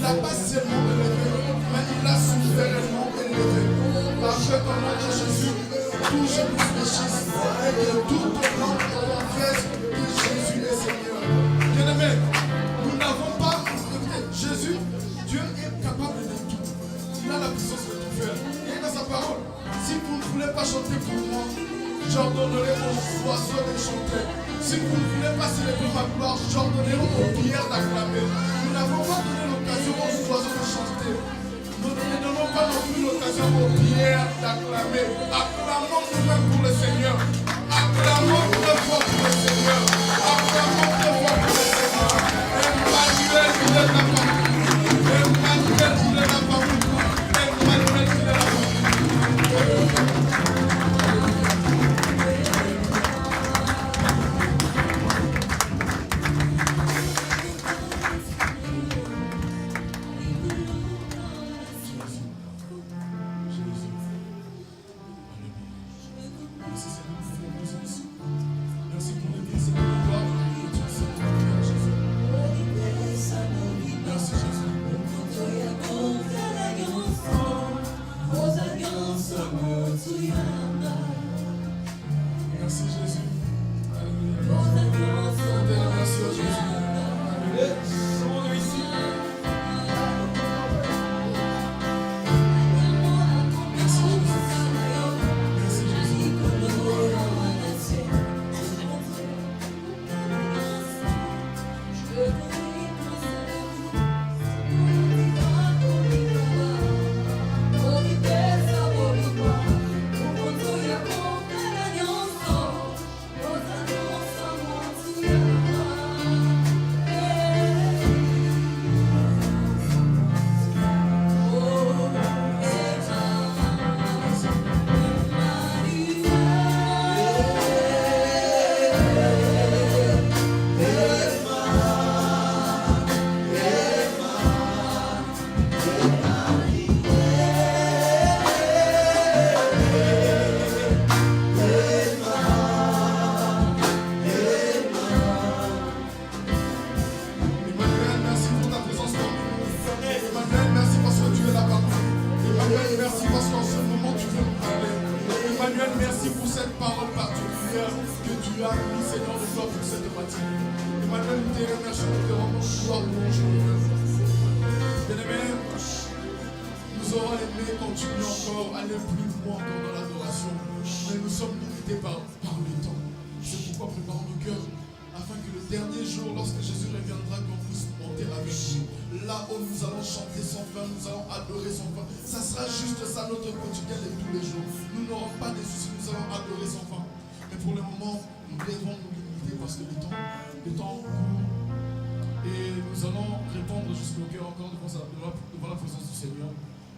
n'a pas seulement élevé, mais il a souverainement élevé. Parce que au nom de Jésus, tout genou fléchisse et que tout langue confesse que Jésus est Seigneur. Bien-aimé, nous n'avons pas, Jésus, Dieu est capable de tout. Il a la puissance de tout faire. Il est dans sa parole. Si vous ne voulez pas chanter pour moi, j'ordonnerai aux oiseaux de chanter. Si vous ne voulez pas célébrer ma gloire, j'ordonnerai aux pierres d'acclamer. Nous n'avons pas donné l'occasion aux oiseaux de chanter. Nous ne donnons pas non plus l'occasion aux pierres d'acclamer. Acclamons nous-mêmes pour le Seigneur. Acclamons très fort pour le Seigneur. Acclamons très fort pour le Seigneur. Emmanuel, il est là parmi nous. Emmanuel, il est là parmi nous. Emmanuel, il est là parmi nous.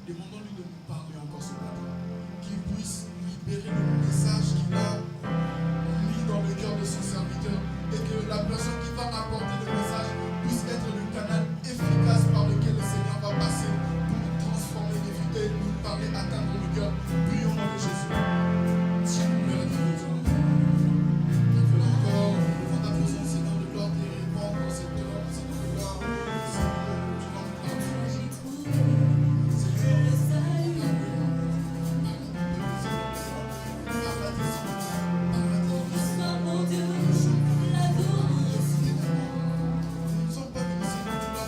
Demandons-lui de nous parler encore ce matin, qu'il puisse libérer le message qu'il a mis dans le cœur de son serviteur et que la personne qui va apporter le message puisse être le canal efficace par lequel le Seigneur va passer pour nous transformer les vies et nous parler, atteindre le cœur. Prions dans le Jésus. Si nous le disons, il veut encore devant ta présence, Seigneur de gloire, et répondre dans cette heure, Seigneur de gloire. Seigneur, tu vas nous parler. Nous ne sommes pas venus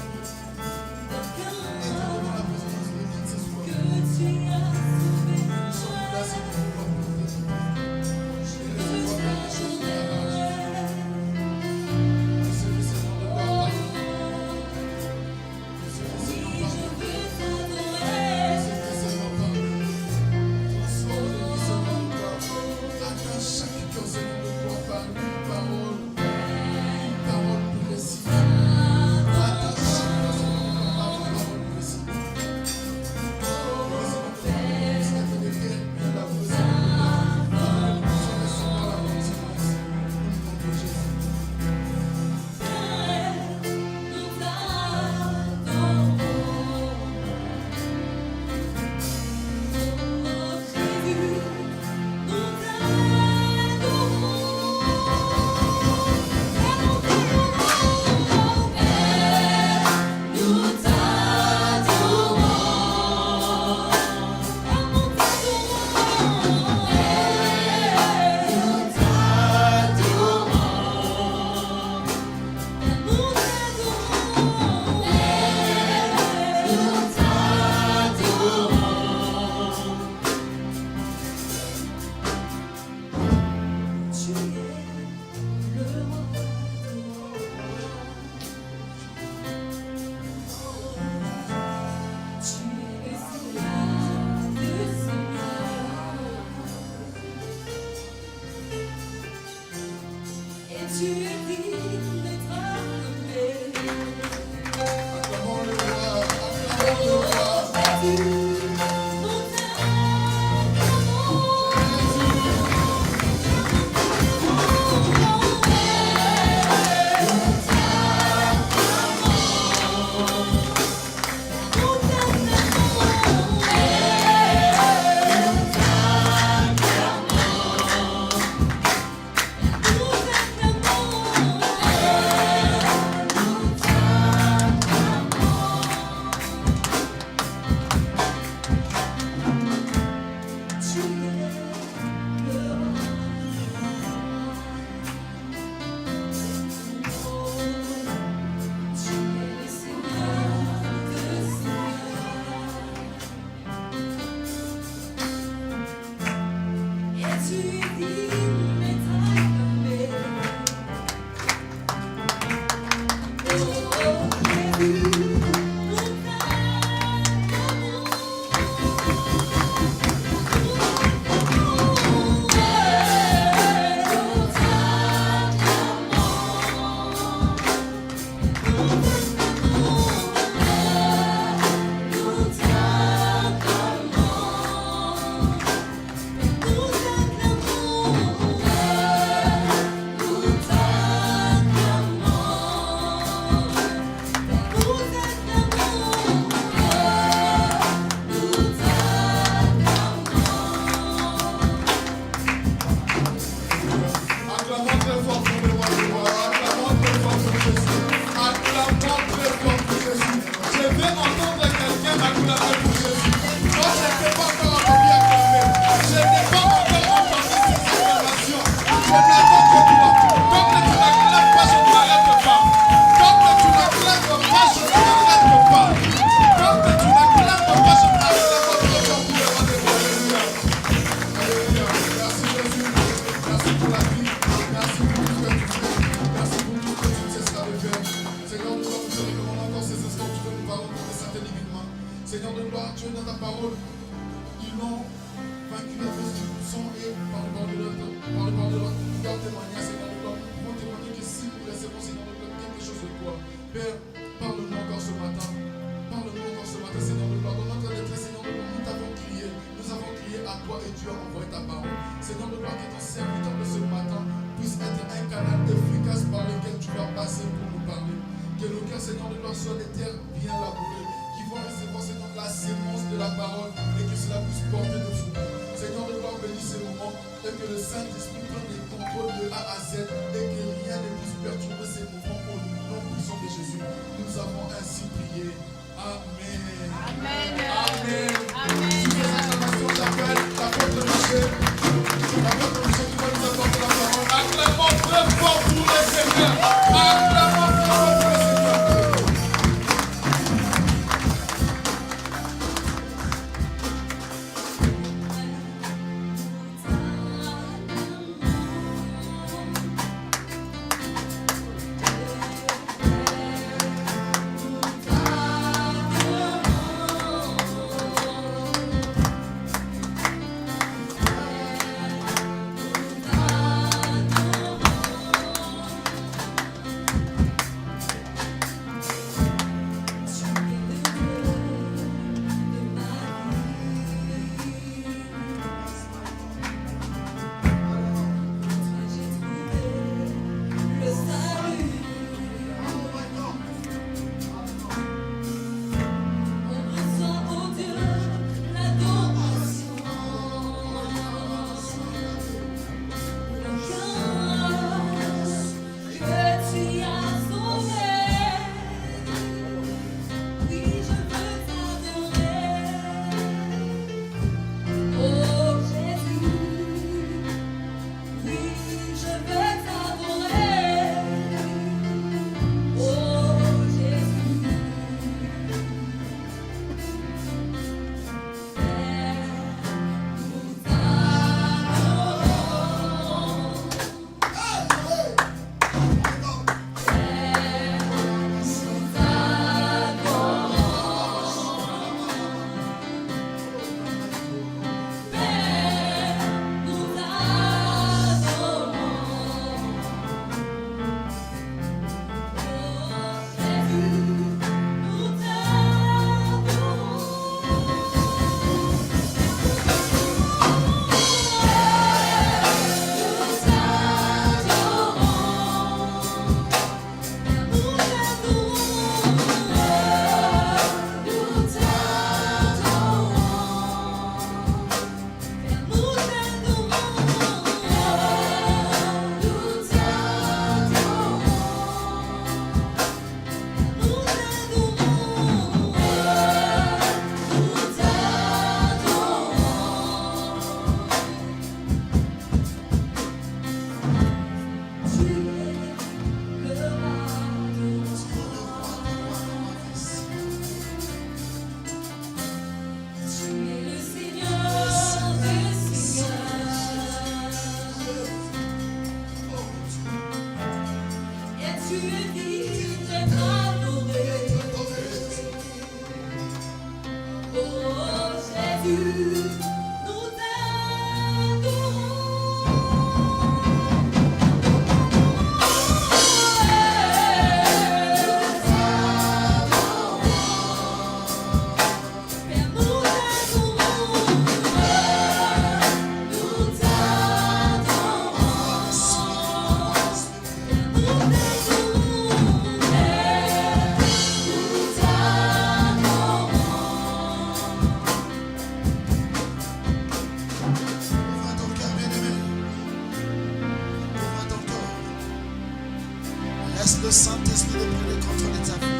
Laisse le Saint-Esprit de prendre le contrôle de ta vie.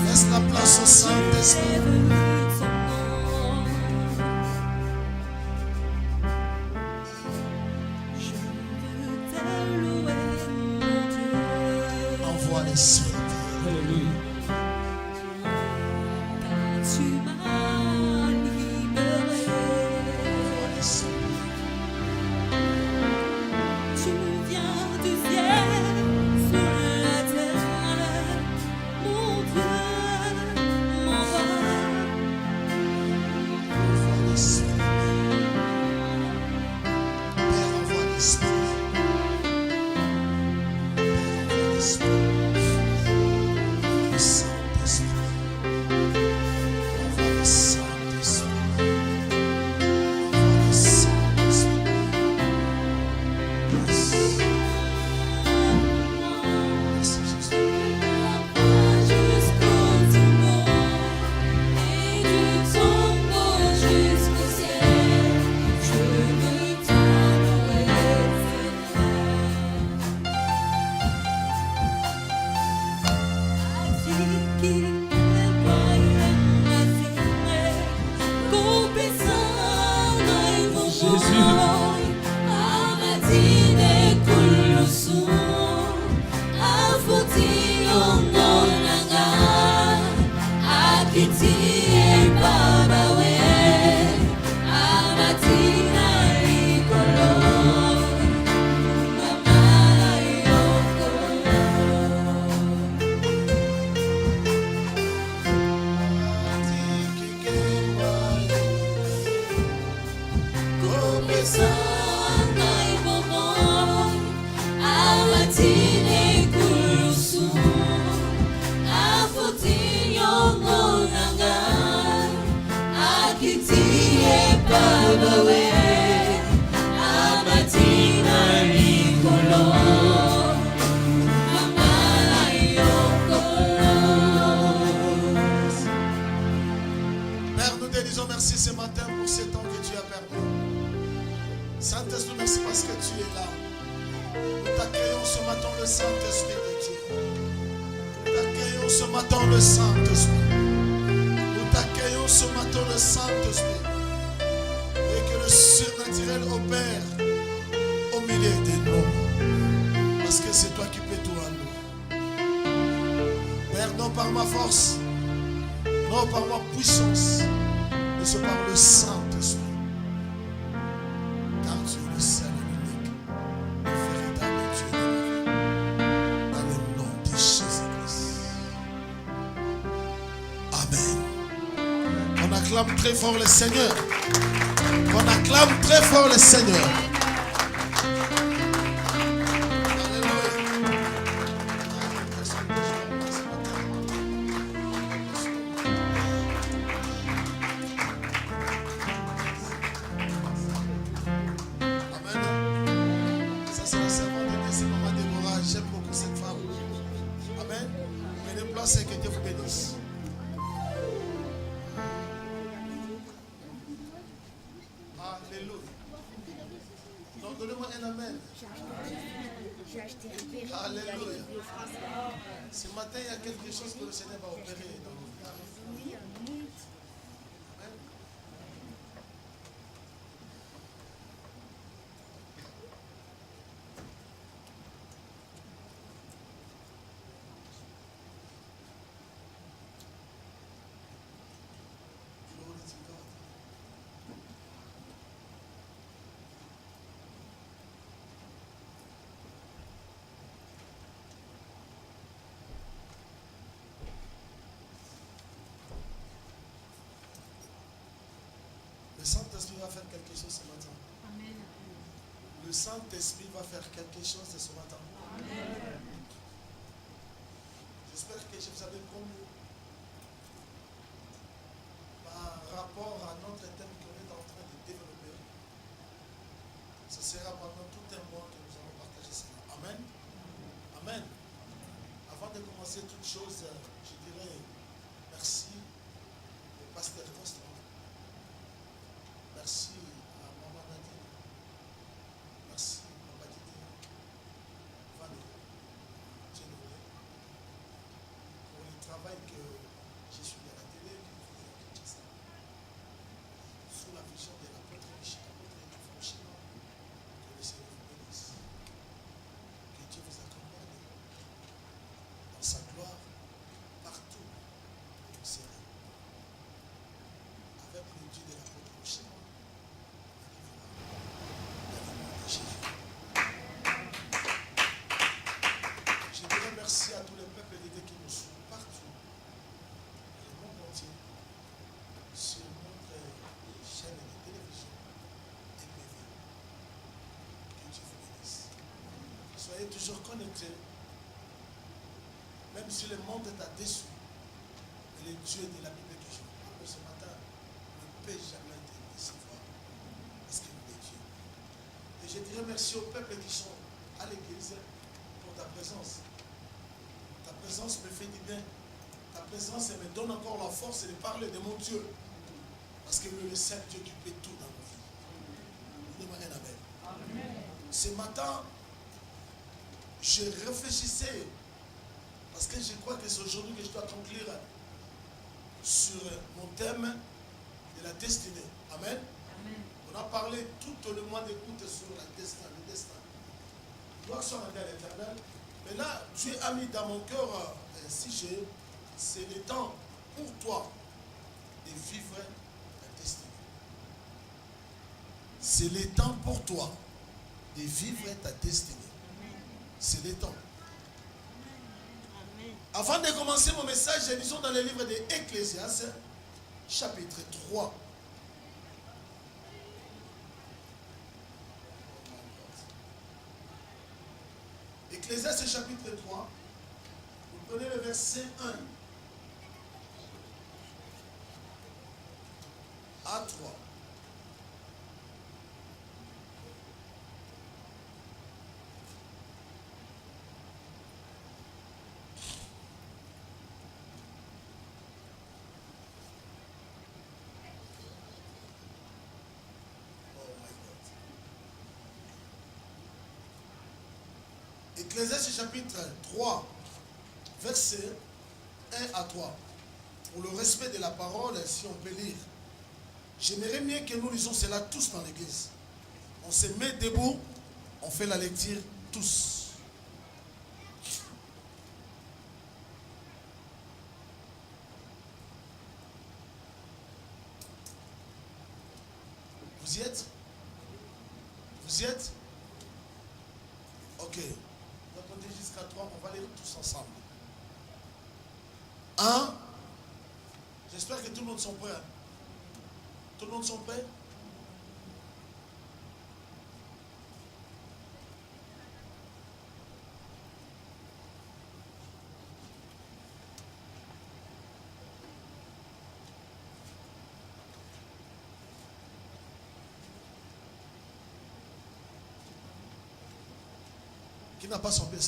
Laisse la place au Saint-Esprit. Envoie l'Esprit. Alléluia. Envoie l'Esprit. Envoie l'Esprit. Père, envoie l'Esprit. Père, envoie l'Esprit. Le Saint-Esprit. Envoie le Saint-Esprit. Envoie le Saint-Esprit. Merci Jésus. Père, nous te disons merci ce matin pour ce temps que tu as perdu. Saint-Esprit, merci parce que tu es là. Nous t'accueillons ce matin le Saint-Esprit de Dieu. Nous t'accueillons ce matin le Saint-Esprit. Nous t'accueillons ce matin le Saint-Esprit. Et que le surnaturel opère au milieu de nous. Parce que c'est toi qui peux tout en nous. Père, non par ma force, non par ma puissance, mais c'est par le Saint-Esprit. Car tu es le seul et l'unique, le véritable Dieu de la vie. Dans le nom de Jésus-Christ. Amen. On acclame très fort le Seigneur. On acclame très fort le Seigneur. C'est que Dieu vous bénisse. Alléluia. Donc donnez-moi un amen. Alléluia. Ce matin, il y a quelque chose que le Seigneur va opérer dans nos vies. Amen. va faire quelque chose ce matin. Amen. Le Saint-Esprit va faire quelque chose ce matin. Amen. J'espère que je vous avais promis par rapport à notre thème qu'on est en train de développer. Ce sera pendant tout un mois que nous allons partager cela. Amen. Amen. Avant de commencer toute chose, je dirais merci au pasteur Constant. Merci à Maman Nadine. Merci à Papa Didi. Valérie. Généré. Pour le travail que je suis à la télé, que vous faisez à Kinshasa. Sous la vision de l'apôtre Michel, l'apôtre franchement, que le Seigneur vous bénisse. Que Dieu vous accompagne dans sa gloire partout où vous serez. Avec le Dieu de l'apôtre Michel, Jésus. Je dirais merci à tous les peuples de Dieu qui nous suivent partout, dans le monde entier, sur notre chaîne de télévision EPV. Que Dieu vous bénisse. Soyez toujours connectés, même si le monde t'a déçu. Mais le Dieu de la Bible que je vous parle ce matin ne peut jamais te décevoir, parce qu'il est Dieu. Et je dirais merci aux peuples qui sont à l'église pour ta présence. Ta présence me fait du bien. Ta présence me donne encore la force de parler de mon Dieu. Parce que le seul Dieu qui peut tout dans nos vies. Dis-moi un amen. Ce matin, je réfléchissais, parce que je crois que c'est aujourd'hui que je dois conclure sur mon thème de la destinée. Amen. Amen. On a parlé tout le mois d'écoute sur la destin, le destin. Gloire soit rendue à l'Éternel. Mais là, Dieu a mis dans mon cœur un sujet, c'est le temps pour toi de vivre ta destinée. C'est le temps pour toi de vivre ta destinée. C'est le temps. Avant de commencer mon message, lisons dans le livre de Ecclésiaste, chapitre 3. Ecclésiaste chapitre 3, vous prenez le verset 1 à 3. Ecclésiaste chapitre 3, verset 1 à 3. Pour le respect de la parole, si on peut lire. J'aimerais bien que nous lisions cela tous dans l'église. On se met debout, on fait la lecture tous. Vous y êtes? Vous y êtes? Ok. On va compter jusqu'à 3, on va lire tous ensemble. 1. J'espère que tout le monde sont prêts. Tout le monde sont prêts? Qui n'a pas sa Bible?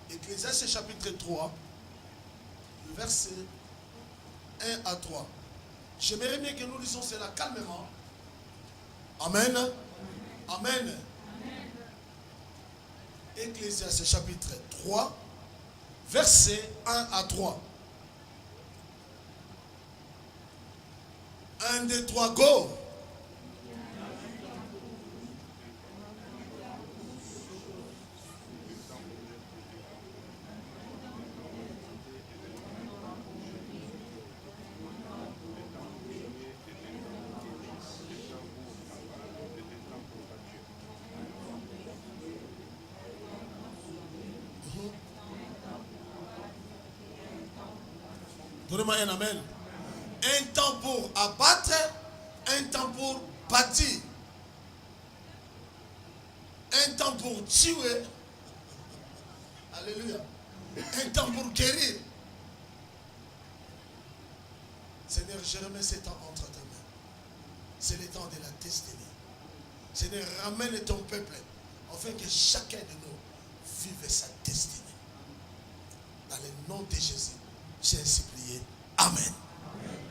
Ecclésiaste chapitre 3, verset 1 à 3. J'aimerais bien que nous lisons cela calmement. Amen. Amen. Ecclésiaste chapitre 3, verset 1 à 3. 1, 2, 3, go! Donnez-moi un amen. Un temps pour abattre, un temps pour bâtir. Un temps pour tuer. Alléluia. Un temps pour guérir. Seigneur, je remets ces temps entre tes mains. C'est le temps de la destinée. Seigneur, ramène ton peuple afin que chacun de nous vive sa destinée. Dans le nom de Jésus, j'ai ainsi prié. Amen.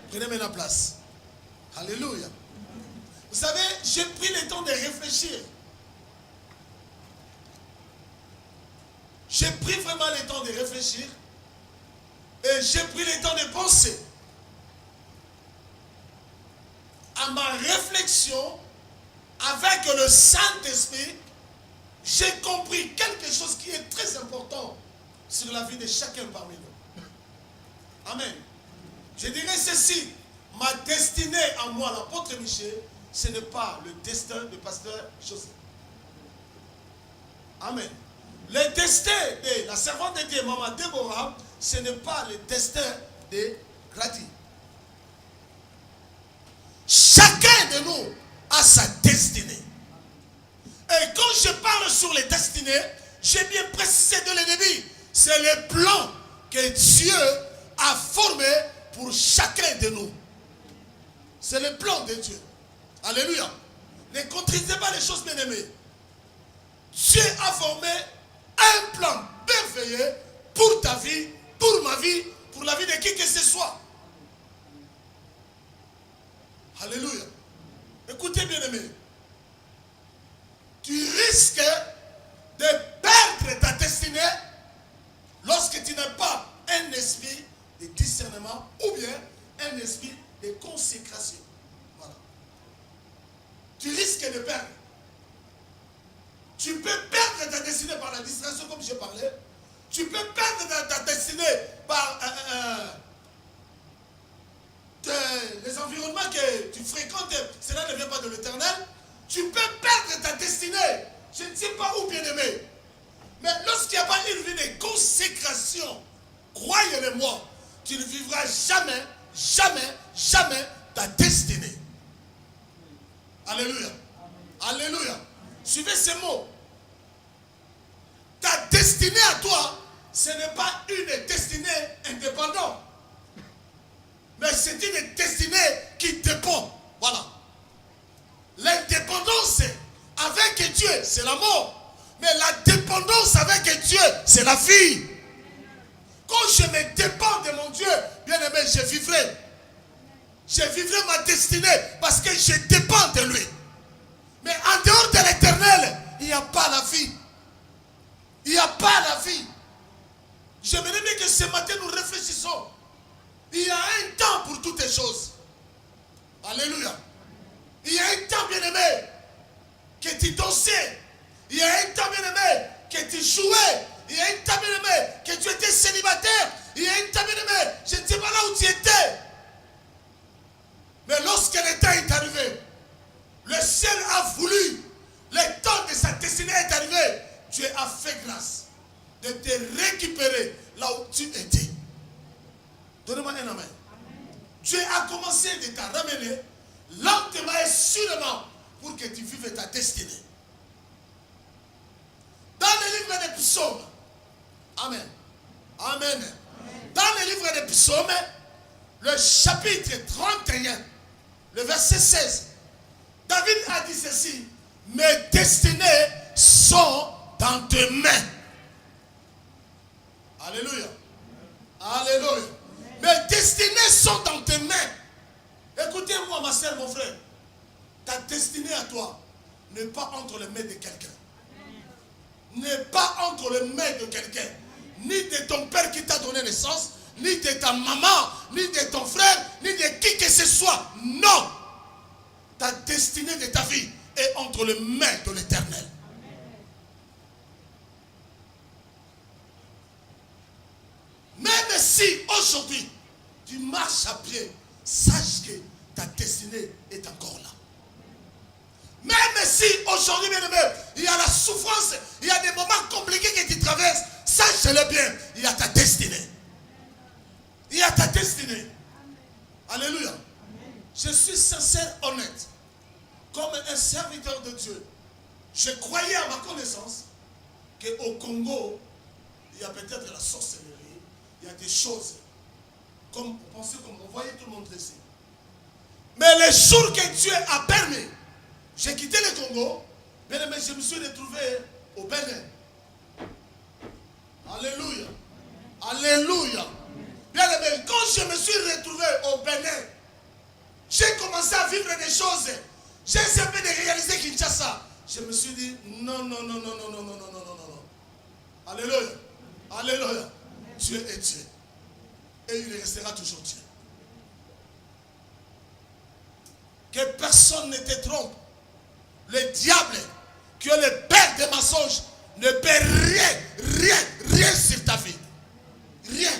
Prenez maintenant place. Alléluia. Vous savez, j'ai pris le temps de réfléchir. J'ai pris vraiment le temps de réfléchir. Et j'ai pris le temps de penser. À ma réflexion, avec le Saint-Esprit, j'ai compris quelque chose qui est très important sur la vie de chacun parmi nous. Amen. Je dirais ceci, ma destinée à moi, l'apôtre Michel, ce n'est pas le destin du pasteur Joseph. Amen. Le destin de la servante de Dieu, Maman Déborah, ce n'est pas le destin de Grady. Chacun de nous a sa destinée. Et quand je parle sur les destinées, j'ai bien précisé dès le début, c'est le plan que Dieu a formé pour chacun de nous. C'est le plan de Dieu. Alléluia. Ne contredisez pas les choses bien aimées. Dieu a formé un plan merveilleux pour ta vie, pour ma vie, pour la vie de qui que ce soit. Alléluia. Écoutez bien aimé. Tu risques de perdre ta destinée lorsque tu n'as pas un esprit de discernement ou bien un esprit de consécration. Voilà. Tu risques de perdre. Tu peux perdre ta destinée par la distraction comme je parlais. Tu peux perdre ta destinée par les environnements que tu fréquentes. Cela ne vient pas de l'Éternel. Tu peux perdre ta destinée. Je ne sais pas où, bien aimé. Mais lorsqu'il n'y a pas une vie de consécration, croyez-le-moi, tu ne vivras jamais, jamais, jamais ta destinée. Alléluia. Alléluia. Suivez ces mots. Ta destinée à toi, ce n'est pas une destinée indépendante. Mais c'est une destinée qui dépend. Voilà. L'indépendance avec Dieu, c'est la mort. Mais la dépendance avec Dieu, c'est la vie. Quand je me dépends de mon Dieu, bien aimé, je vivrai. Je vivrai ma destinée parce que je dépends de lui. Mais en dehors de l'Éternel, il n'y a pas la vie. Il n'y a pas la vie. J'aimerais bien que ce matin nous réfléchissons. Il y a un temps pour toutes les choses. Alléluia. Il y a un temps, bien aimé, que tu dansais. Il y a un temps, bien aimé, que tu jouais. Il y a un temps, bien aimé, que tu étais célibataire. Il y a un temps, bien aimé, je ne sais pas là où tu étais. Mais lorsque le temps est arrivé, le ciel a voulu, le temps de sa destinée est arrivé, Dieu a fait grâce de te récupérer là où tu étais. Donnez-moi un amen. Dieu a commencé de te ramener lentement et sûrement pour que tu vives ta destinée. Dans le livre des psaumes, amen, amen. Dans le livre des psaumes, le chapitre 31, le verset 16, David a dit ceci: mes destinées sont dans tes mains. Alléluia. Alléluia. Mes destinées sont dans tes mains. Écoutez-moi, ma soeur, mon frère. Ta destinée à toi n'est pas entre les mains de quelqu'un. N'est pas entre les mains de quelqu'un. Ni de ton père qui t'a donné naissance, ni de ta maman, ni de ton frère, ni de qui que ce soit. Non. Ta destinée de ta vie est entre les mains de l'Éternel. Même si aujourd'hui tu marches à pied, sache que ta destinée est encore là. Même si aujourd'hui, bien aimé, il y a la souffrance, il y a des moments compliqués que tu traverses, sache-le bien, il y a ta destinée. Il y a ta destinée. Alléluia. Je suis sincère, honnête. Comme un serviteur de Dieu, je croyais à ma connaissance qu'au Congo, il y a peut-être la sorcellerie, il y a des choses, comme vous pensez, comme vous voyez tout le monde ici. Mais le jour que Dieu a permis, j'ai quitté le Congo, mais je me suis retrouvé au Bénin. Alléluia. Alléluia. Bien aimé, quand je me suis retrouvé au Bénin, j'ai commencé à vivre des choses. J'ai essayé de réaliser Kinshasa. Je me suis dit, non, non, non, non, non, non, non, non, non, non, non. Alléluia. Alléluia. Dieu est Dieu. Et il restera toujours Dieu. Que personne ne te trompe. Le diable, qui est le père des mensonges, ne peut rien sur ta vie. Rien.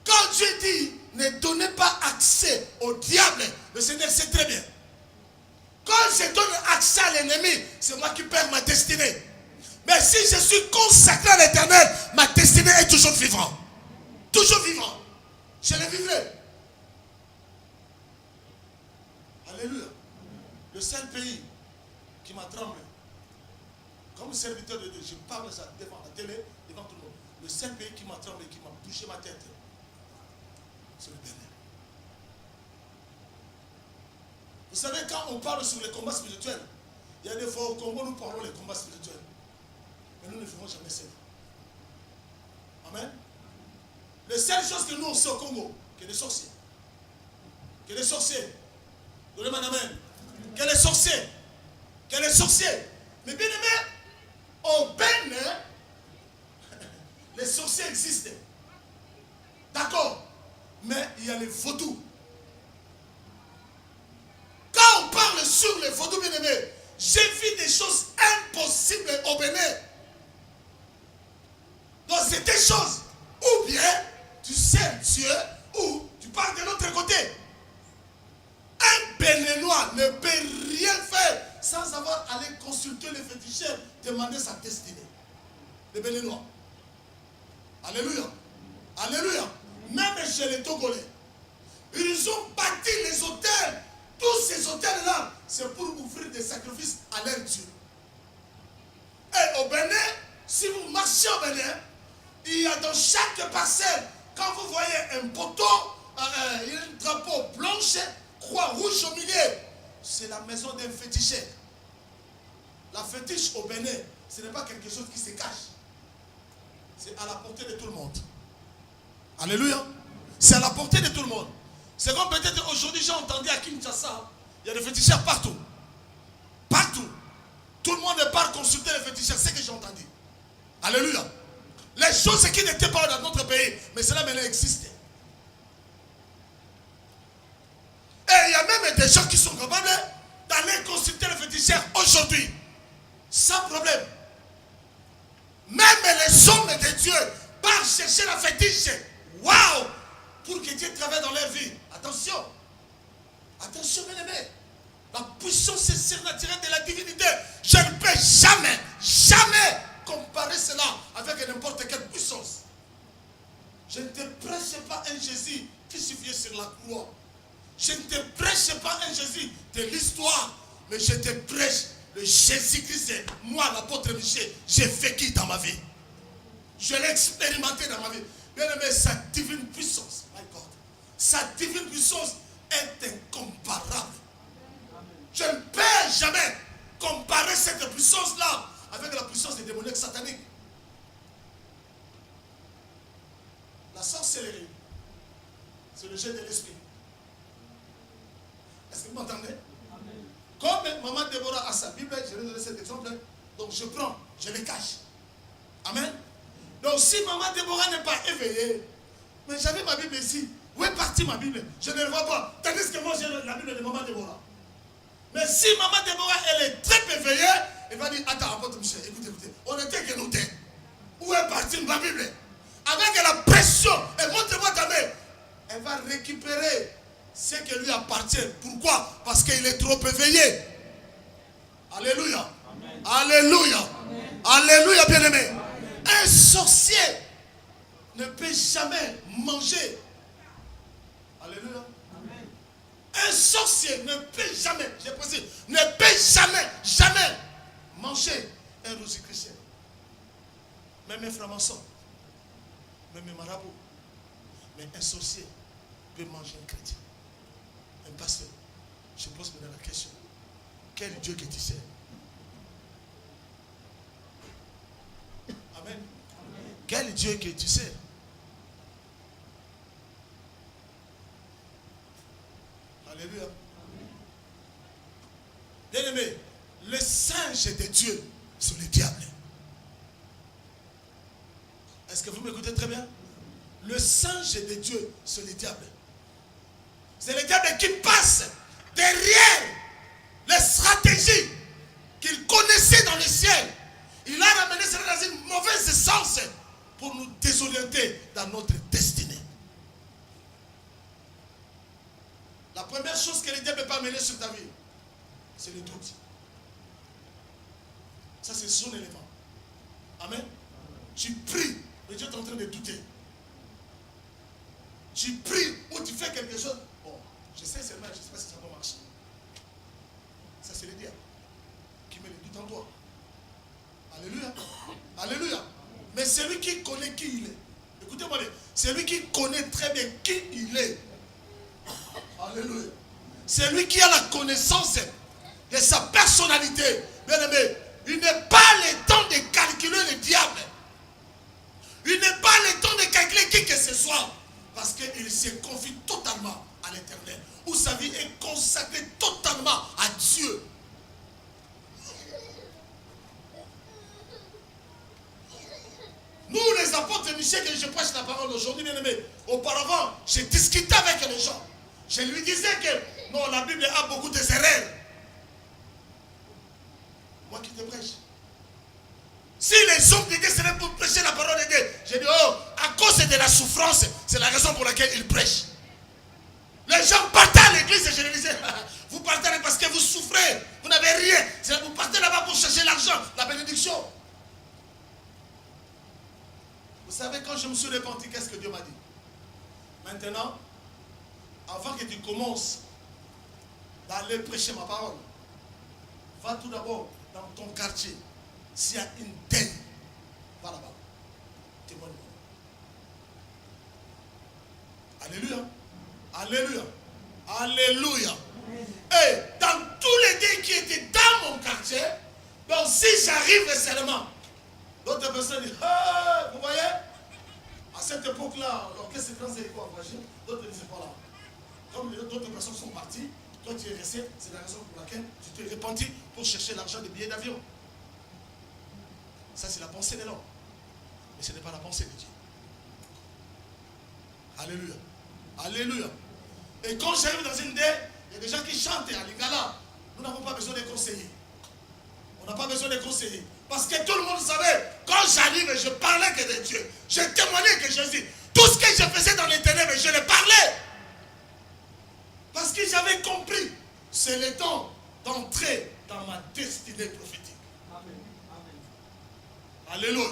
Quand Dieu dit, ne donnez pas accès au diable, le Seigneur sait très bien. Quand je donne accès à l'ennemi, c'est moi qui perds ma destinée. Mais si je suis consacré à l'Éternel, ma destinée est toujours vivante. Toujours vivante. Je le vivrai. Alléluia. Le seul pays qui m'a tremblé, comme serviteur de Dieu, je parle ça devant la télé, devant tout le monde. Le seul pays qui m'a tremblé, qui m'a touché ma tête, c'est le Bénin. Vous savez, quand on parle sur les combats spirituels, il y a des fois au Congo, nous parlons des combats spirituels. Mais nous ne ferons jamais ça. Amen. Les seules choses que nous on sait au Congo, que les sorciers. Que les sorciers. Donnez-moi un amen. Que les sorciers. Que les sorciers. Mais bien aimé, au Bénin, les sorciers existent. D'accord. Mais il y a les vaudous. Quand on parle sur les vaudous, bien aimé, j'ai vu des choses impossibles au Bénin. Donc c'est des choses. Ou bien tu sais Dieu, ou tu parles de l'autre côté. Un Béninois ne peut rien faire sans avoir allé consulter le féticheur, demander sa destinée. Les Béninois. Alléluia. Alléluia. Même chez les Togolais. Ils ont bâti les hôtels. Tous ces hôtels-là, c'est pour offrir des sacrifices à leur Dieu. Et au Bénin, si vous marchez au Bénin, il y a dans chaque parcelle, quand vous voyez un poteau, un drapeau blanche, croix rouge au milieu, c'est la maison d'un féticheur. La fétiche au Bénin, ce n'est pas quelque chose qui se cache. C'est à la portée de tout le monde. Alléluia. C'est à la portée de tout le monde. C'est comme peut-être aujourd'hui j'ai entendu à Kinshasa, il y a des féticheurs partout. Partout. Tout le monde part consulter les féticheurs, c'est ce que j'ai entendu. Alléluia. Les choses qui n'étaient pas dans notre pays, mais cela maintenant existe. Et il y a même des gens qui sont capables d'aller consulter les féticheurs aujourd'hui. Sans problème. Même les hommes de Dieu partent chercher la fétiche. Waouh! Pour que Dieu travaille dans leur vie. Attention. Attention, bien aimé. La puissance surnaturelle de la divinité. Je ne peux jamais comparer cela avec n'importe quelle puissance. Je ne te prêche pas un Jésus qui suffit sur la croix. Je ne te prêche pas un Jésus de l'histoire, mais je te prêche le Jésus-Christ. Moi, l'apôtre Michel, j'ai vécu dans ma vie. Je l'ai expérimenté dans ma vie. Bien aimé, sa divine puissance, my God, sa divine puissance est incomparable. Je ne peux jamais comparer cette puissance-là avec la puissance des démoniaques sataniques. La sorcellerie, c'est le jeu de l'esprit. Est-ce que vous m'entendez? Comme maman Déborah a sa Bible, je vais donner cet exemple. Donc je prends, je les cache. Amen. Donc si maman Déborah n'est pas éveillée, mais j'avais ma Bible ici. Où est partie ma Bible? Je ne le vois pas. Tandis que moi j'ai la Bible de maman Déborah. Mais si maman Déborah elle est très éveillée, elle va dire, attends, apôtre Michel, écoutez, on était que nous deux. Où est partie ma Bible? Avec la pression, et montre-moi ta main. Elle va récupérer ce qui lui appartient. Pourquoi? Parce qu'il est trop éveillé. Alléluia. Amen. Alléluia. Amen. Alléluia, bien-aimé. Un sorcier ne peut jamais manger Alléluia. Un sorcier ne peut jamais, j'ai précisé, ne peut jamais manger un rosicrucian. Même un franc-maçon, même un marabout. Mais un sorcier peut manger un chrétien. Un pasteur. Je pose maintenant la question. Quel Dieu que tu sais? Amen. Quel Dieu que tu sais? Alléluia. Bien-aimé, le singe de Dieu, c'est le diable. Est-ce que vous m'écoutez très bien? Le singe de Dieu, c'est le diable. C'est le diable qui passe derrière les stratégies qu'il connaissait dans le ciel. Il a ramené cela dans une mauvaise sens pour nous désorienter dans notre destinée. La première chose que le diable ne peut pas mener sur ta vie, c'est le doute. Ça, c'est son élément. Amen. Tu pries, mais Dieu est en train de douter. Tu pries ou tu fais quelque chose. Bon, je sais seulement, je ne sais pas si ça va marcher. Ça, c'est le diable qui met le doute en toi. Alléluia. Alléluia. Mais c'est lui qui connaît qui il est. Écoutez-moi bien. C'est lui qui connaît très bien qui il est. Alléluia. C'est lui qui a la connaissance de sa personnalité. Bien aimé, il n'est pas le temps de calculer le diable. Il n'est pas le temps de calculer qui que ce soit. Parce qu'il se confie totalement à l'Éternel. Où sa vie est consacrée totalement à Dieu. Nous, les apôtres Michel, que je prêche la parole aujourd'hui, bien aimé, auparavant, j'ai discuté avec les gens. Je lui disais que non, la Bible a beaucoup de erreurs. Moi qui te prêche. Si les hommes de Dieu seraient pour prêcher la parole de Dieu, j'ai dit, oh, à cause de la souffrance, c'est la raison pour laquelle ils prêchent. Les gens partent à l'église et je leur disais, vous partez parce que vous souffrez, vous n'avez rien. Vous partez là-bas pour chercher l'argent, la bénédiction. Vous savez, quand je me suis repenti, qu'est-ce que Dieu m'a dit? Maintenant, avant que tu commences d'aller prêcher ma parole, va tout d'abord dans ton quartier. S'il y a une denne, va là-bas. Témoigne-moi. Alléluia. Alléluia. Alléluia. Et dans tous les dens qui étaient dans mon quartier, donc si j'arrive seulement, d'autres personnes disent, ah, vous voyez, à cette époque-là, l'orchestre français est quoi, d'autres ne disent pas là. Comme d'autres personnes sont parties, toi tu es resté, c'est la raison pour laquelle tu t'es repenti pour chercher l'argent des billets d'avion. Ça, c'est la pensée de l'homme. Mais ce n'est pas la pensée de Dieu. Alléluia. Alléluia. Et quand j'arrive dans une dé, il y a des gens qui chantent à l'Ingala. Nous n'avons pas besoin de conseiller. On n'a pas besoin de conseiller. Parce que tout le monde savait, quand j'arrive, je parlais que de Dieu. Je témoignais que Jésus. Tout ce que je faisais dans les ténèbres, je le parlais. Parce que j'avais compris. C'est le temps d'entrer dans ma destinée prophétique. Alléluia.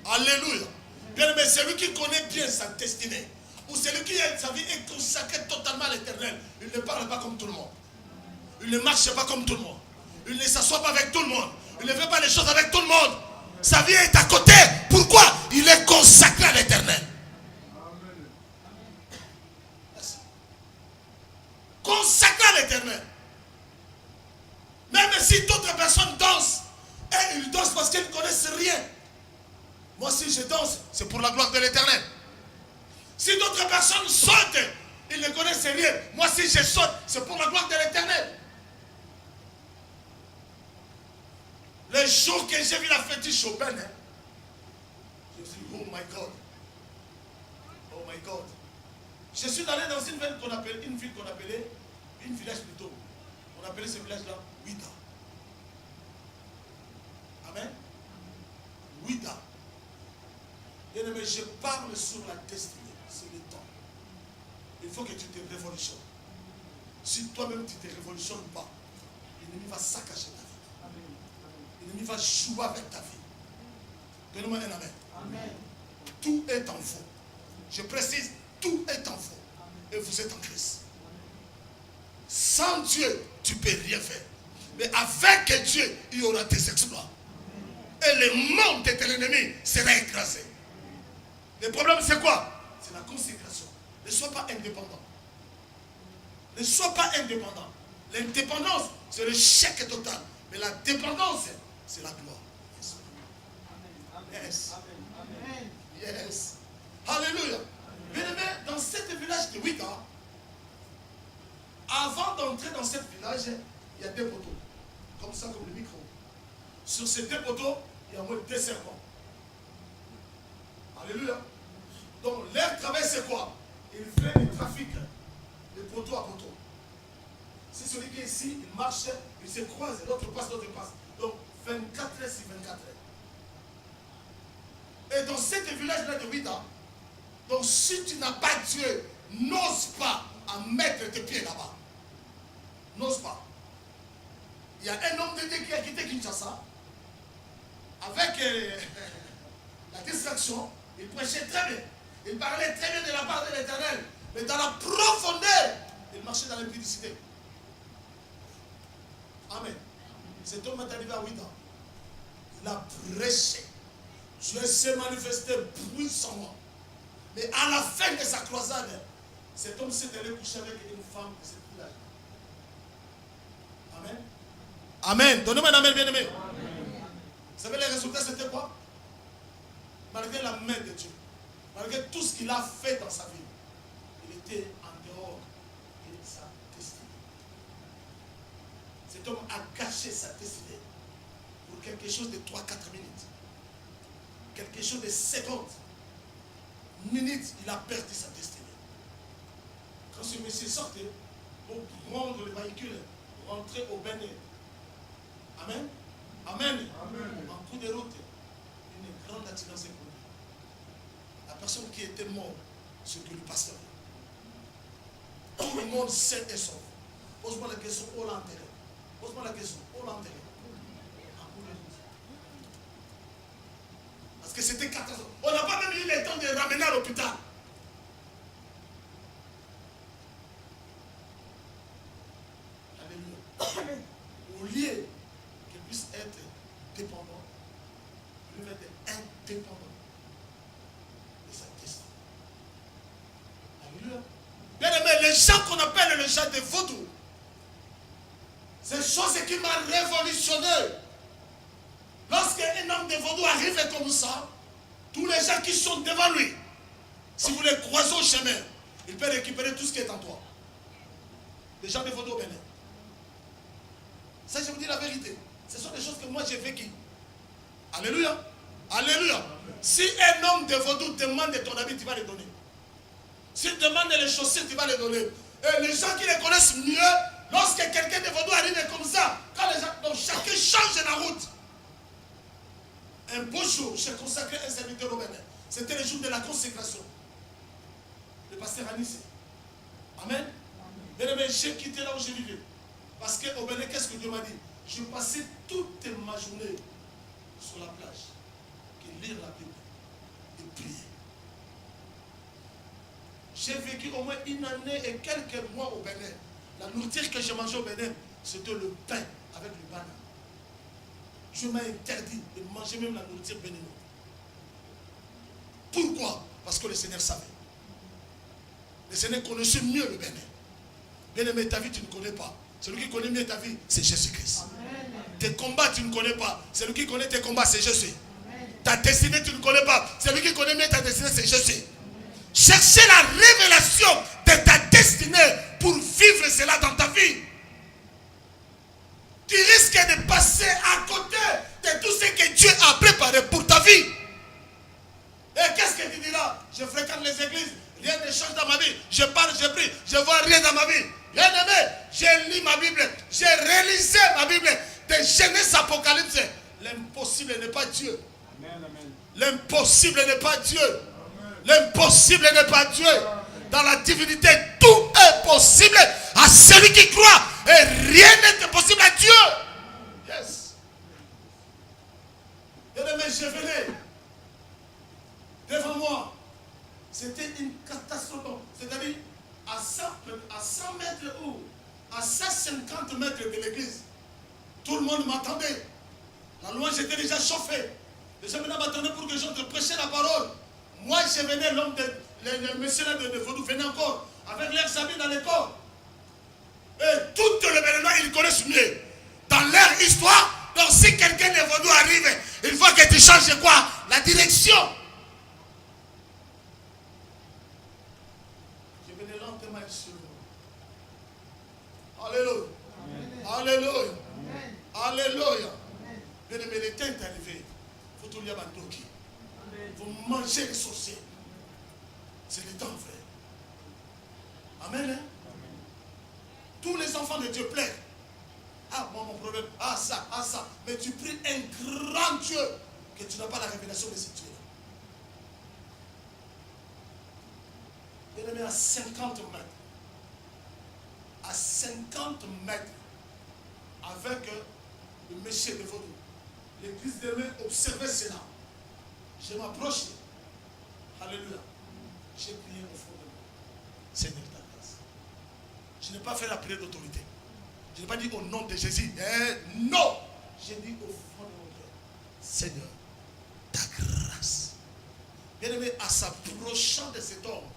Alléluia. Bien aimé, celui qui connaît bien sa destinée, ou celui qui a sa vie est consacré totalement à l'Éternel, il ne parle pas comme tout le monde. Il ne marche pas comme tout le monde. Il ne s'assoit pas avec tout le monde. Il ne fait pas les choses avec tout le monde. Sa vie est à côté. Pourquoi? Il est consacré à l'Éternel. Consacré à l'Éternel. Même si d'autres personnes dansent, et ils dansent parce qu'ils ne connaissent rien. Moi, si je danse, c'est pour la gloire de l'Éternel. Si d'autres personnes sautent, ils ne connaissent rien. Moi, si je saute, c'est pour la gloire de l'Éternel. Le jour que j'ai vu la fétiche Chopin, je me suis dit, oh my God. Oh my God. Je suis allé dans une ville qu'on appelait, une village plutôt. On appelait ce village-là Ouida. Amen. Ouida. Bien aimé, je parle sur la destinée, sur le temps. Il faut que tu te révolutionnes. Si toi-même tu ne te révolutionnes pas, l'ennemi va saccager ta vie. L'ennemi va jouer avec ta vie. Donnez-moi un amen. Amen. Tout est en faux. Je précise, tout est en faux. et vous êtes en Christ. Sans Dieu, tu ne peux rien faire. Mais avec Dieu, il y aura tes exploits. Et le monde de ton ennemi sera écrasé. Le problème, c'est quoi? C'est la consécration. Ne sois pas indépendant. Ne sois pas indépendant. L'indépendance, c'est le chèque total. Mais la dépendance, c'est la gloire. Yes. Yes. Alléluia. Bien aimé, dans ce village de 8 ans, avant d'entrer dans ce village, il y a 2 poteaux. Comme ça, comme le micro. Sur ces 2 poteaux, il y a au moins 2 serpents. Alléluia. Donc, leur travail, c'est quoi? Ils font le trafic de poteau à poteau. Si celui qui est ici, il marche, il se croise, l'autre passe, l'autre passe. Donc, 24 heures sur 24 heures. Et dans ce village-là de 8 ans, donc si tu n'as pas Dieu, n'ose pas à mettre tes pieds là-bas. N'ose pas. Il y a un homme de Dieu qui a quitté Kinshasa avec la distraction. Il prêchait très bien. Il parlait très bien de la part de l'Éternel. Mais dans la profondeur, il marchait dans l'impudicité. Amen. Cet homme est arrivé à 8 ans. Il a prêché. Dieu s'est manifesté puissamment. Mais à la fin de sa croisade, cet homme s'est allé coucher avec une femme de cette village. Amen. Amen. Donnez-moi un amen, bien aimé. Vous savez, les résultats, c'était quoi? Malgré la main de Dieu, malgré tout ce qu'il a fait dans sa vie, il était en dehors de sa destinée. Cet homme a gâché sa destinée pour quelque chose de 3-4 minutes. Quelque chose de 50 minutes, il a perdu sa destinée. Quand ce monsieur sortait pour prendre le véhicule, rentrer au Bénin. Amen. Amen. Amen. En coup de route, une grande accident s'est produit. La personne qui était morte, c'est que le pasteur. Tout le monde sait et sauf. Pose-moi la question, où l'enterrer? Pose-moi la question, où l'enterrer? En coup de route. Parce que c'était catastrophique. On n'a pas même eu le temps de ramener à l'hôpital. Alléluia. Au lieu qu'il puisse être dépendant, il veut être indépendant de sa destinée. Alléluia. Bien aimé, les gens qu'on appelle les gens de vaudou, c'est chose qui m'a révolutionné. Lorsqu'un homme de vaudou arrive comme ça, tous les gens qui sont devant lui, si vous les croisez au chemin, il peut récupérer tout ce qui est en toi. Les gens de vaudou au Bénin. Ça, je vous dis la vérité. Ce sont des choses que moi j'ai vécues. Alléluia. Alléluia. Si un homme de vaudou demande ton habit, tu vas le donner. S'il demande les chaussures, tu vas les donner. Et les gens qui les connaissent mieux, lorsque quelqu'un de vaudou arrive comme ça, quand les gens, donc chacun change la route. Un beau jour, j'ai consacré un serviteur au Bénin. C'était le jour de la consécration. Le pasteur Anissé. Amen. Bien aimé, j'ai quitté là où je vivais. Parce qu'au Bénin, qu'est-ce que Dieu m'a dit? Je passais toute ma journée sur la plage, qui lire la Bible et prier. J'ai vécu au moins 1 année et quelques mois au Bénin. La nourriture que j'ai mangée au Bénin, c'était le pain avec le banane. Je m'ai interdit de manger même la nourriture béninoise. Pourquoi? Parce que le Seigneur savait. Le Seigneur connaissait mieux le Bénin. Bien aimé, ta vie, tu ne connais pas. Celui qui connaît mieux ta vie, c'est Jésus-Christ. Tes combats, tu ne connais pas. Celui qui connaît tes combats, c'est Jésus. Ta destinée, tu ne connais pas. Celui qui connaît mieux ta destinée, c'est Jésus. Cherchez la révélation de ta destinée pour vivre cela dans ta vie. Tu risques de passer à côté de tout ce que Dieu a préparé pour ta vie. Et qu'est-ce que tu dis là? Je fréquente les églises, rien ne change dans ma vie. Je parle, je prie, je vois rien dans ma vie. Bien aimé, j'ai lu ma Bible, j'ai réalisé ma Bible de Genèse Apocalypse. L'impossible n'est pas Dieu. L'impossible n'est pas Dieu. L'impossible n'est pas Dieu. Dans la divinité, tout est possible à celui qui croit. Et rien n'est impossible à Dieu. Yes. Bien aimé, je venais devant moi. C'était une catastrophe. C'est-à-dire, à à 100 mètres ou à 150 mètres de l'église. Tout le monde m'attendait. La louange était déjà chauffée. Les gens m'attendaient pour que j'entre prêcher la parole. Moi, je venais, les messieurs de Vaudou venaient encore, avec leurs amis dans les corps. Et toutes les Béninois, ils connaissent mieux. Dans leur histoire, donc si quelqu'un de Vaudou arrive, il faut que tu changes quoi? La direction. Je venais lentement sur nous. Alléluia. Alléluia. Alléluia. Bien aimé, le temps est arrivé. Vous tout y abandoner. Vous mangez les sorciers. C'est le temps, frère. Amen. Hein? Tous les enfants de Dieu pleurent. Ah, moi, mon problème. Ah, ça, ah, ça. Mais tu pries un grand Dieu que tu n'as pas la révélation de ce Dieu-là. Bien aimé, à 50 mètres. À 50 mètres. Avec le monsieur de Vaudou. L'église de main observait cela. Je m'approche. Alléluia. J'ai prié au fond de moi. Seigneur, ta grâce. Je n'ai pas fait la prière d'autorité. Je n'ai pas dit au nom de Jésus. Non. J'ai dit au fond de mon cœur. Seigneur, ta grâce. Bien aimé, à s'approchant de cet homme,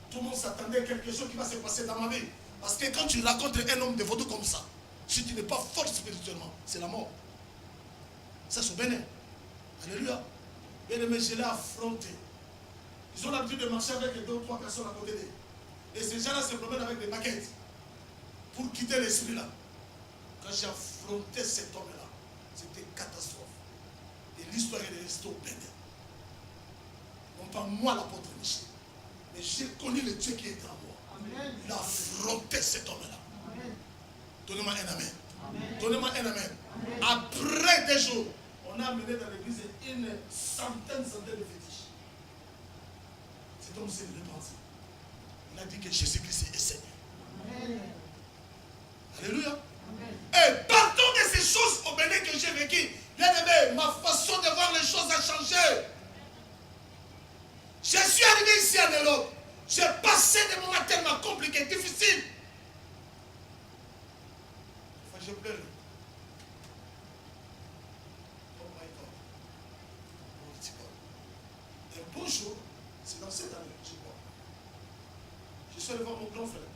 tout le monde s'attendait à quelque chose qui va se passer dans ma vie. Parce que quand tu rencontres un homme de Vaudou comme ça, si tu n'es pas fort spirituellement, c'est la mort. Ça, c'est bénin. Alléluia. Bien aimé, je l'ai affronté. Ils ont l'habitude de marcher avec 2 ou 3 personnes à côté d'eux. Et ces gens-là se promènent avec des maquettes pour quitter l'esprit-là. Quand j'ai affronté cet homme-là, c'était catastrophe. Et l'histoire est restée au Bénin. Non pas moi, l'apôtre Michel, mais j'ai connu le Dieu qui est en moi. Amen. Il a affronté cet homme-là. Donnez-moi un amen. Donnez-moi un amen. Après 2 jours, on a amené dans l'église une centaine de fétiches. Cet homme s'est repenti. Il a dit que Jésus-Christ est Seigneur. Amen. Alléluia. Amen. Et partout de ces choses au Bénin que j'ai vécues, bien aimé, ma façon de voir les choses a changé. Je suis arrivé ici en Europe. J'ai passé des moments tellement compliqués, difficiles. Je pleure. Oh my God. Oh petit God. Un beau jour, c'est dans cette année, je crois. Je suis allé voir mon grand frère.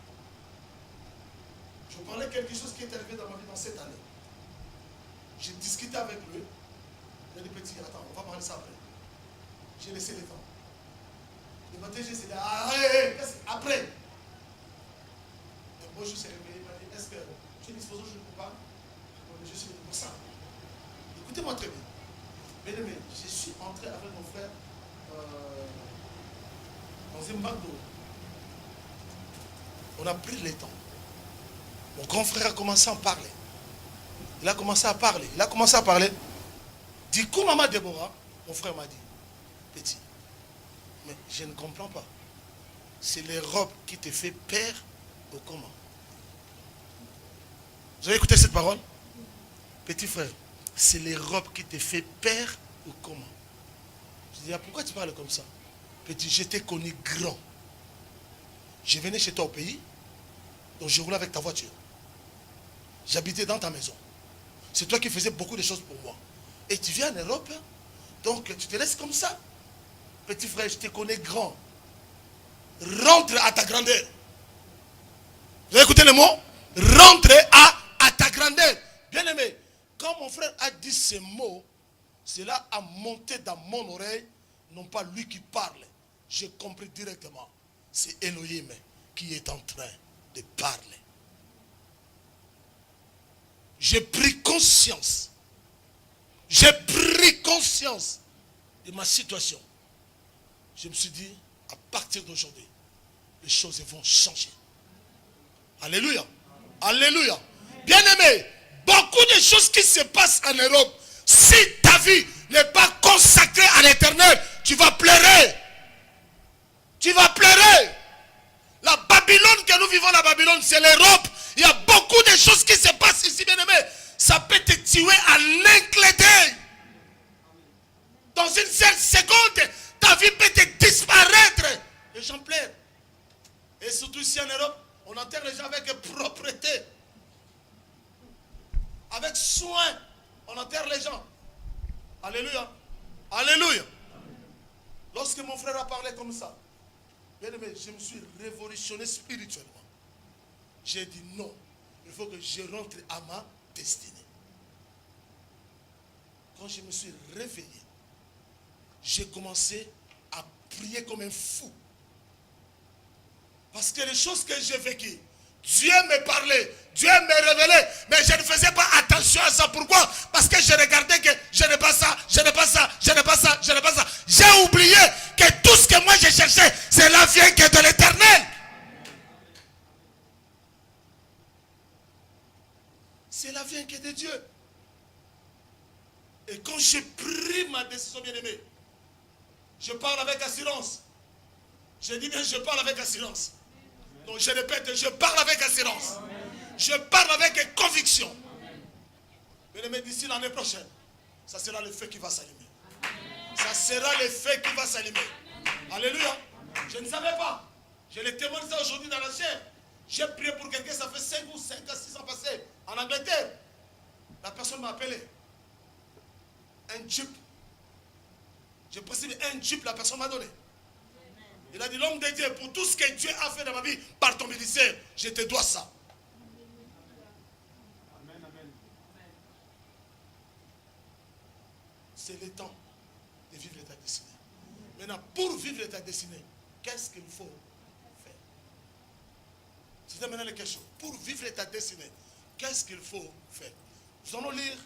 Je parlais quelque chose qui est arrivé dans ma vie dans cette année. J'ai discuté avec lui. Il a dit, petit, attends, on va parler ça après. J'ai laissé le temps. Le matin, j'ai dit, après. Un beau jour, c'est réveillé, il m'a dit, est-ce que tu es disposé, je ne peux pas? Je suis pour ça. Écoutez-moi très bien. Bien aimé, je suis entré avec mon frère dans un McDo. On a pris le temps. Mon grand frère a commencé à parler. Il a commencé à parler. Du coup, maman Déborah, mon frère m'a dit, petit, mais je ne comprends pas. C'est les robes qui te fait peur ou comment? Vous avez écouté cette parole? Petit frère, c'est les robes qui te fait peur ou comment? Je dis, pourquoi tu parles comme ça? Petit, je t'ai connu grand. Je venais chez toi au pays, donc je roulais avec ta voiture. J'habitais dans ta maison. C'est toi qui faisais beaucoup de choses pour moi. Et tu viens en Europe, donc tu te laisses comme ça. Petit frère, je te connais grand. Rentre à ta grandeur. Vous avez écouté le mot? Rentre à ta grandeur. Bien aimé, quand mon frère a dit ces mots, cela a monté dans mon oreille, non pas lui qui parle. J'ai compris directement. C'est Elohim qui est en train de parler. J'ai pris conscience. J'ai pris conscience de ma situation. Je me suis dit, à partir d'aujourd'hui, les choses vont changer. Alléluia. Alléluia. Bien aimé, beaucoup de choses qui se passent en Europe, si ta vie n'est pas consacrée à l'éternel, tu vas pleurer. Tu vas pleurer. La Babylone que nous vivons, la Babylone, c'est l'Europe. Il y a beaucoup de choses qui se passent ici, bien aimé. Ça peut te tuer en un clin d'œil. Dans une seule seconde, ta vie peut te disparaître. Les gens pleurent. Et surtout ici en Europe, on enterre les gens avec propreté. Avec soin, on enterre les gens. Alléluia. Alléluia. Lorsque mon frère a parlé comme ça, bien aimé, je me suis révolutionné spirituellement. J'ai dit non, il faut que je rentre à ma destinée. Quand je me suis réveillé, j'ai commencé à prier comme un fou. Parce que les choses que j'ai vécues, Dieu me parlait, Dieu me révélait, mais je ne faisais pas attention à ça. Pourquoi? Parce que je regardais que je n'ai pas ça, je n'ai pas ça, je n'ai pas ça, je n'ai pas ça. J'ai oublié que tout ce que moi je cherchais, cela vient que de l'Éternel. Cela vient que de Dieu. Et quand j'ai pris ma décision, bien-aimée, je parle avec assurance. Je dis bien, je parle avec assurance. Donc je répète, je parle avec assurance. Je parle avec conviction. Bien-aimé, d'ici l'année prochaine, ça sera le feu qui va s'allumer. Ça sera le feu qui va s'allumer. Alléluia. Je ne savais pas. Je le témoigne ça aujourd'hui dans la chair. J'ai prié pour quelqu'un, ça fait 5 ou 5 à 6 ans passés, en Angleterre. La personne m'a appelé. Un Jeep. J'ai précisé un Jeep, la personne m'a donné. Il a dit, l'homme de Dieu, pour tout ce que Dieu a fait dans ma vie, par ton ministère, je te dois ça. Amen, amen. C'est le temps de vivre ta destinée. Maintenant, pour vivre ta destinée, qu'est-ce qu'il faut faire? C'est maintenant la question. Pour vivre ta destinée, qu'est-ce qu'il faut faire? Nous allons lire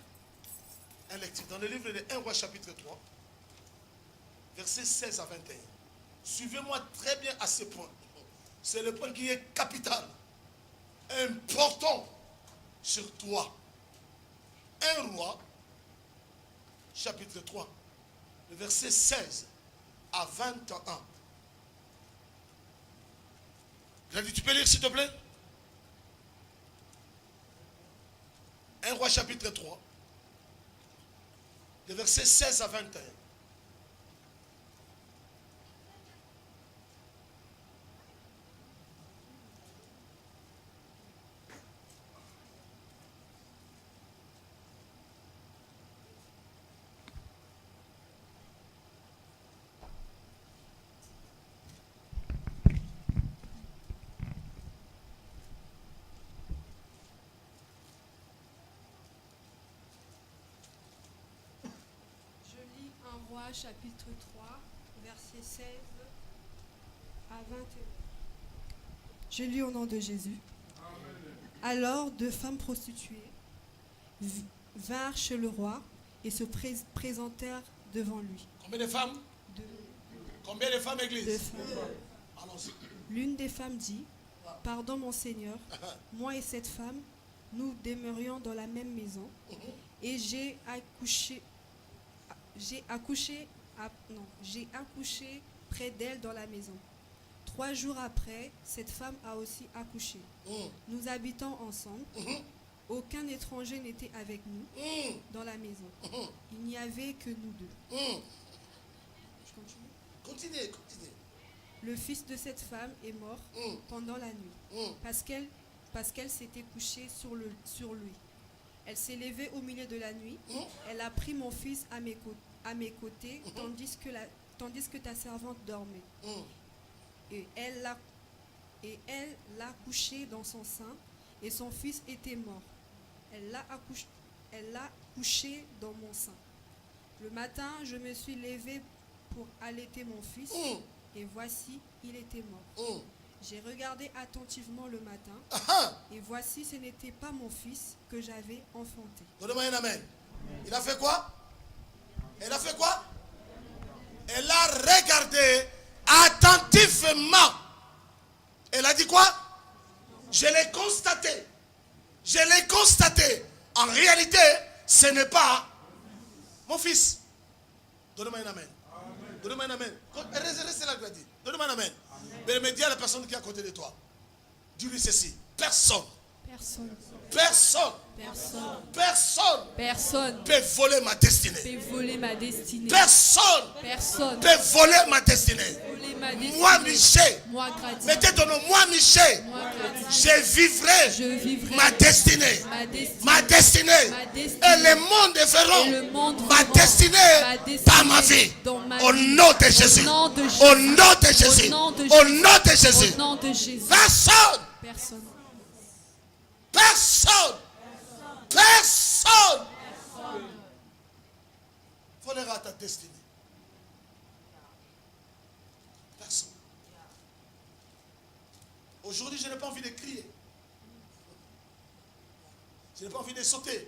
un lecture dans le livre de 1 Roi chapitre 3, versets 16 à 21. Suivez-moi très bien à ce point. C'est le point qui est capital, important sur toi. 1 Roi, chapitre 3, le verset 16 à 21. Grady, tu peux lire s'il te plaît? 1 Roi, chapitre 3, le verset 16 à 21. Chapitre 3, verset 16 à 21. Je lis au nom de Jésus. Amen. Alors, deux femmes prostituées vinrent chez le roi et se présentèrent devant lui. Combien de femmes? Deux. Combien de femmes, église? Deux femmes. Allons-y. L'une des femmes dit, pardon mon Seigneur, moi et cette femme, nous demeurions dans la même maison et j'ai accouché près d'elle dans la maison. 3 jours après, cette femme a aussi accouché. Nous habitons ensemble. Aucun étranger n'était avec nous dans la maison. Il n'y avait que nous deux. Je continue? Continuez. Le fils de cette femme est mort pendant la nuit parce qu'elle s'était couchée sur lui. Elle s'est levée au milieu de la nuit. Elle a pris mon fils à mes côtés tandis que ta servante dormait. Et elle l'a couché dans son sein et son fils était mort. Elle l'a couché dans mon sein. Le matin, je me suis levée pour allaiter mon fils et voici, il était mort. J'ai regardé attentivement le matin et voici, ce n'était pas mon fils que j'avais enfanté. Donnez-moi un amen. Il a fait quoi? Elle a fait quoi? Elle a regardé attentivement. Elle a dit quoi? Je l'ai constaté. Je l'ai constaté. En réalité, ce n'est pas mon fils. Donnez-moi un amen. Donnez-moi un amen. Restez là, Grady. Donnez-moi un amen. Mais dis à la personne qui est à côté de toi. Dis-lui ceci. Personne Personne peut voler ma destinée. peut voler ma destinée. Personne peut voler ma destinée. Voler ma destinée. Moi, Michel, Moi, Grady. mettez ton nom, moi, Michel, Moi, Grady. je vivrai vivrai ma destinée. ma destinée. Ma destinée. Ma destinée. Et le monde Et verront le monde ma verra destinée ma destinée dans ma vie. dans ma Au vie. nom de Jésus. nom de Jésus. Au nom de Jésus. Au nom de Au Jésus. nom de Jésus. Au nom de Jésus. Personne. Personne. Personne. Personne. Volera ta destinée. Personne. Aujourd'hui, je n'ai pas envie de crier. Je n'ai pas envie de sauter.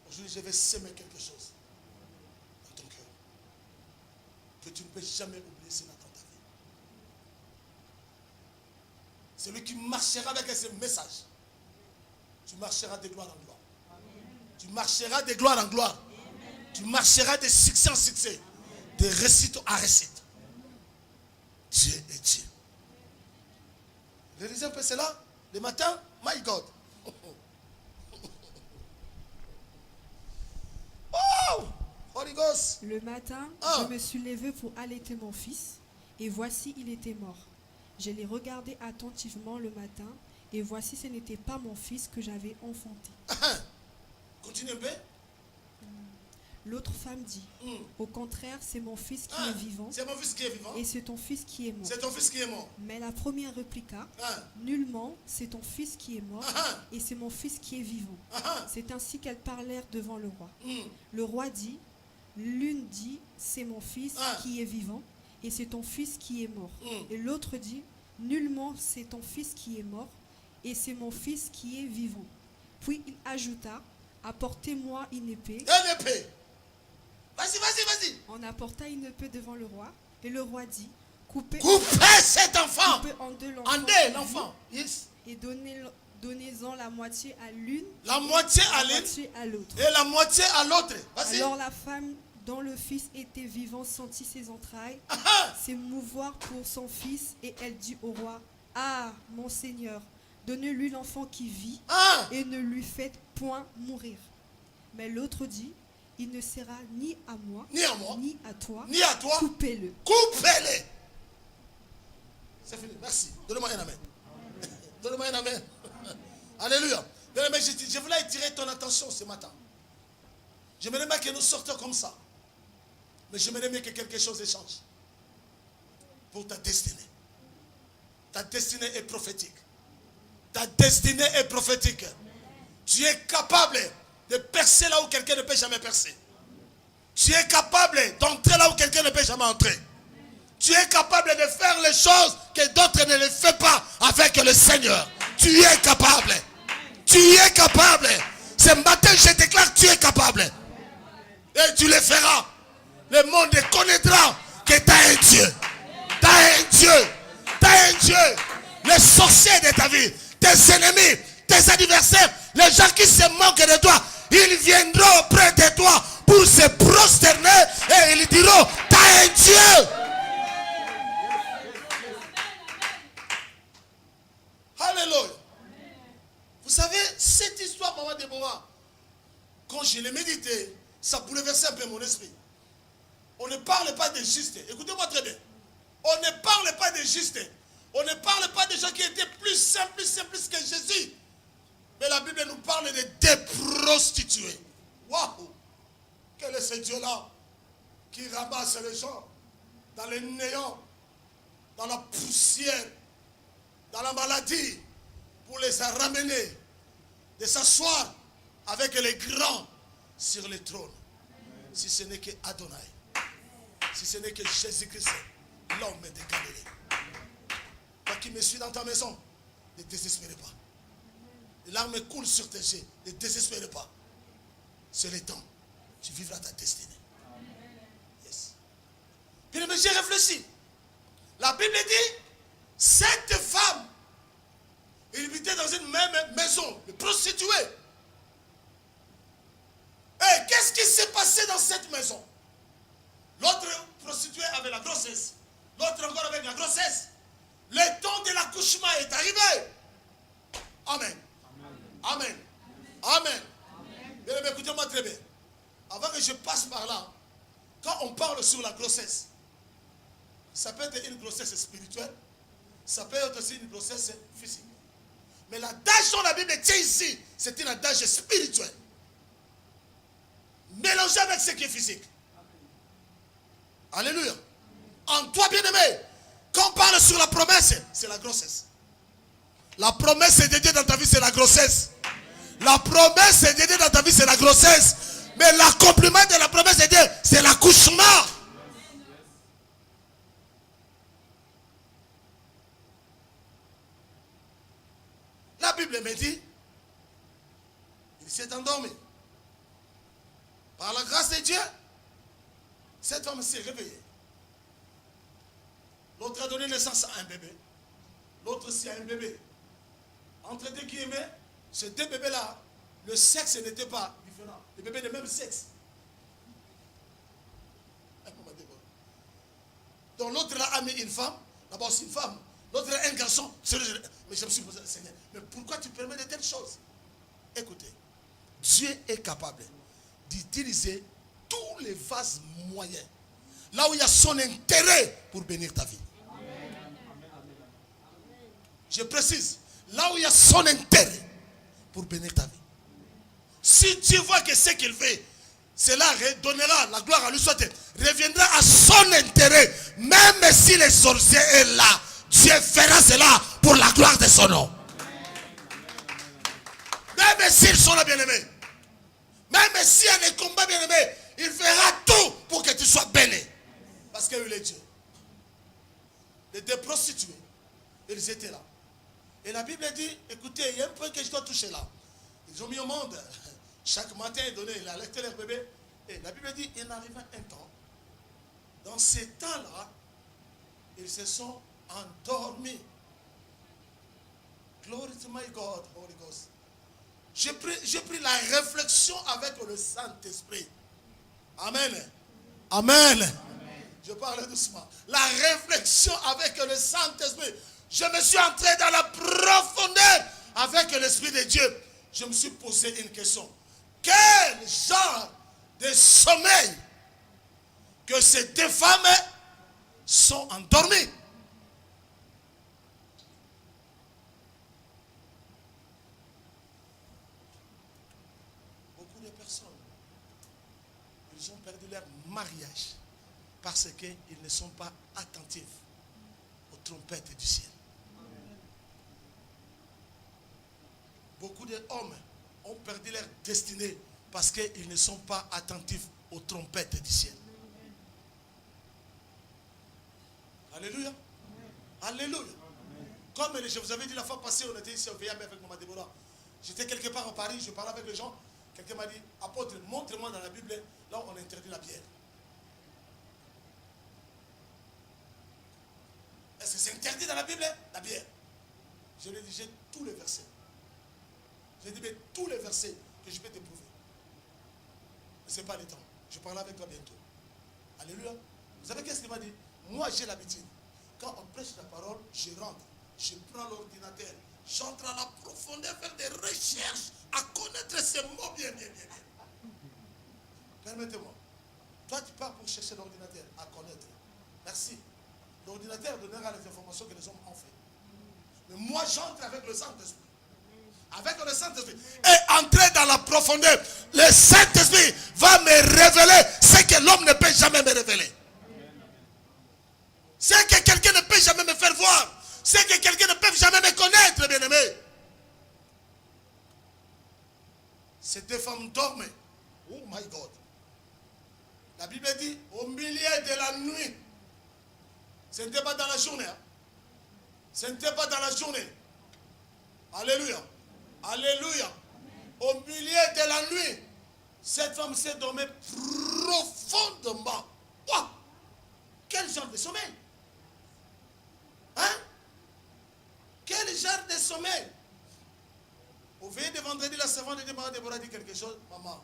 Aujourd'hui, je vais s'aimer quelque chose dans ton cœur. Que tu ne peux jamais oublier cela dans ta vie. Celui qui marchera avec ce message, tu marcheras de gloire en gloire. Tu marcheras de gloire en gloire. Tu marcheras de succès en succès. De réussite à réussite. Dieu est Dieu. Réalisez un peu cela. Le matin, my God. Oh, Holy Ghost. Le matin, je me suis levée pour allaiter mon fils, et voici, il était mort. Je l'ai regardé attentivement le matin, et voici, ce n'était pas mon fils que j'avais enfanté. Continue un peu. L'autre femme dit, au contraire, c'est mon fils qui est vivant, C'est mon fils qui est vivant. et c'est ton fils qui est mort. C'est ton fils qui est mort. Mais la première répliqua, nullement, c'est ton fils qui est mort, et c'est mon fils qui est vivant. C'est ainsi qu'elles parlèrent devant le roi. Le roi dit, l'une dit, c'est mon fils qui est vivant, et c'est ton fils qui est mort. Et l'autre dit, nullement, c'est ton fils qui est mort, et c'est mon fils qui est vivant. Puis il ajouta, apportez-moi une épée. Une épée. Vas-y. On apporta une épée devant le roi, et le roi dit, coupez Cet enfant. en deux En deux, l'enfant. Yes. et donnez-en la moitié à l'une, La moitié à la l'une moitié à l'autre. et la moitié à l'autre. Vas-y. Alors la femme dont le fils était vivant sentit ses entrailles s'émouvoir pour son fils, et elle dit au roi, ah, mon Seigneur, donnez-lui l'enfant qui vit, et ne lui faites point mourir. Mais l'autre dit, il ne sera ni à moi, Ni à moi. ni à toi, Ni à toi. coupez-le. Coupez-les. C'est fini. Merci. Donne-moi un amen. Donne-moi un amen. Alléluia. Bien-aimé, je voulais attirer ton attention ce matin. J'aimerais bien que nous sortions comme ça. Mais j'aimerais bien que quelque chose échange. Pour ta destinée. Ta destinée est prophétique. Ta destinée est prophétique. Tu es capable de percer là où quelqu'un ne peut jamais percer. Tu es capable d'entrer là où quelqu'un ne peut jamais entrer. Tu es capable de faire les choses que d'autres ne les font pas avec le Seigneur. Tu es capable. Tu es capable. Ce matin, je déclare que tu es capable. Et tu le feras. Le monde connaîtra que tu as un Dieu. Tu as un Dieu. Tu as un Dieu. Les sorciers de ta vie, tes ennemis, tes adversaires, les gens qui se moquent de toi, ils viendront auprès de toi pour se prosterner et ils diront, tu as un Dieu. Alléluia. Vous savez, cette histoire, maman Déborah, quand je l'ai médité, ça bouleversait un peu mon esprit. On ne parle pas de juste. Écoutez-moi très bien. On ne parle pas de juste. On ne parle pas de gens qui étaient plus simples que Jésus. Mais la Bible nous parle de des prostituées. Waouh! Quel est ce Dieu-là qui ramasse les gens dans le néant, dans la poussière, dans la maladie, pour les ramener, de s'asseoir avec les grands sur le trône. Si ce n'est que Adonai, si ce n'est que Jésus-Christ, l'homme de Galilée. Toi qui me suis dans ta maison, ne désespérez pas. Les larmes coulent sur tes yeux, ne désespérez pas. C'est le temps. Tu vivras ta destinée. Yes. Puis j'ai réfléchi. La Bible dit, cette femme, elle habitait dans une même maison, une prostituée. Et qu'est-ce qui s'est passé dans cette maison? L'autre prostituée avait la grossesse. L'autre encore avec la grossesse. Le temps de l'accouchement est arrivé. Amen. Amen. Amen. Bien aimé, écoutez-moi très bien. Avant que je passe par là, quand on parle sur la grossesse, ça peut être une grossesse spirituelle, ça peut être aussi une grossesse physique. Mais l'adage dont la Bible tient ici, c'est un adage spirituel. Mélangé avec ce qui est physique. Alléluia. En toi, bien-aimé, quand on parle sur la promesse, c'est la grossesse. La promesse de Dieu dans ta vie, c'est la grossesse. La promesse de Dieu dans ta vie, c'est la grossesse. Mais l'accomplissement de la promesse de Dieu, c'est l'accouchement. La Bible me dit, il s'est endormi. Par la grâce de Dieu, cette femme s'est réveillée. L'autre a donné naissance à un bébé. L'autre aussi a un bébé. Entre deux guillemets, ces deux bébés-là, le sexe n'était pas différent. Les bébés de même sexe. Donc l'autre là a mis une femme, d'abord c'est une femme. L'autre là un garçon. Mais je me suis posé, Seigneur, mais pourquoi tu permets de telles choses? Écoutez, Dieu est capable d'utiliser tous les vases moyens. Là où il y a son intérêt pour bénir ta vie. Je précise, là où il y a son intérêt pour bénir ta vie. Si tu vois que ce qu'il fait, cela redonnera la gloire à lui, soit reviendra à son intérêt, même si les sorciers est là, Dieu fera cela pour la gloire de son nom. Même s'ils sont là, bien-aimés, même s'il y a des combats, bien-aimés, il fera tout pour que tu sois béni. Parce qu'il est Dieu. Les deux prostituées, ils étaient là. Et la Bible dit, écoutez, il y a un point que je dois toucher là. Ils ont mis au monde. Chaque matin, ils donnaient, ils allaitaient leur bébé. Et la Bible dit, il arriva un temps. Dans ces temps-là, ils se sont endormis. Glory to my God, Holy Ghost. J'ai pris la réflexion avec le Saint-Esprit. Amen. Amen. Je parle doucement. La réflexion avec le Saint-Esprit. Je me suis entré dans la profondeur avec l'Esprit de Dieu. Je me suis posé une question. Quel genre de sommeil que ces deux femmes sont endormies? Beaucoup de personnes, ils ont perdu leur mariage parce qu'ils ne sont pas attentifs aux trompettes du ciel. Beaucoup d'hommes ont perdu leur destinée parce qu'ils ne sont pas attentifs aux trompettes du ciel. Alléluia. Alléluia. Comme je vous avais dit la fois passée, on était ici au Veillame avec Maman Déborah. J'étais quelque part en Paris, je parlais avec les gens. Quelqu'un m'a dit, apôtre, montre-moi dans la Bible, là où on interdit la bière. Est-ce que c'est interdit dans la Bible, la bière? Je lui ai dit, j'ai tous les versets. J'ai dit, mais tous les versets que je peux te prouver. Mais ce n'est pas le temps. Je parlerai avec toi bientôt. Alléluia. Vous savez qu'est-ce qu'il m'a dit? Moi, j'ai l'habitude. Quand on prêche la parole, je rentre. Je prends l'ordinateur. J'entre à la profondeur, faire des recherches, à connaître ces mots bien. Permettez-moi. Toi, tu pars pour chercher l'ordinateur, à connaître. Merci. L'ordinateur donnera les informations que les hommes ont fait. Mais moi, j'entre avec le Saint-Esprit. Avec le Saint-Esprit. Et entrer dans la profondeur. Le Saint-Esprit va me révéler ce que l'homme ne peut jamais me révéler. Ce que quelqu'un ne peut jamais me faire voir. Ce que quelqu'un ne peut jamais me connaître, bien-aimé. Ces deux femmes dorment. Oh my God. La Bible dit, au milieu de la nuit. Ce n'était pas dans la journée. Hein? Ce n'était pas dans la journée. Alléluia. Alléluia. Au milieu de la nuit, cette femme s'est dormie profondément. Wow. Quel genre de sommeil? Hein? Quel genre de sommeil? Au veillé de vendredi, la servante de Maman Déborah dit quelque chose. Maman,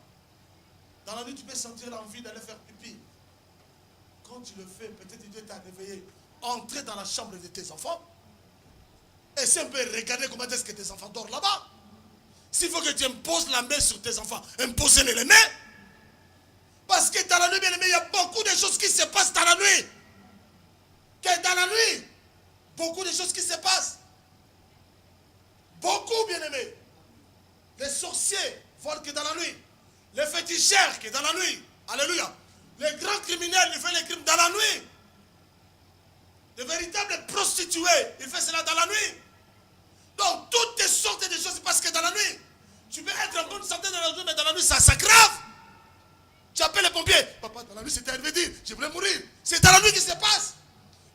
dans la nuit, tu peux sentir l'envie d'aller faire pipi. Quand tu le fais, peut-être Dieu t'a réveillé. Entrer dans la chambre de tes enfants. Et si on peut regarder comment est-ce que tes enfants dorment là-bas. S'il faut que tu imposes la main sur tes enfants, impose-les les mains. Parce que dans la nuit, bien aimé, il y a beaucoup de choses qui se passent dans la nuit. Que dans la nuit, beaucoup de choses qui se passent. Beaucoup, bien aimé. Les sorciers volent que dans la nuit. Les féticheurs que dans la nuit. Alléluia. Les grands criminels, ils font les crimes dans la nuit. Les véritables prostituées, ils font cela dans la nuit. Donc, toutes sortes de choses parce que dans la nuit, tu peux être en bonne santé dans la nuit, mais dans la nuit, ça s'aggrave. Tu appelles les pompiers. Papa, dans la nuit, c'était arrivé dire, je voulais mourir. C'est dans la nuit qui se passe.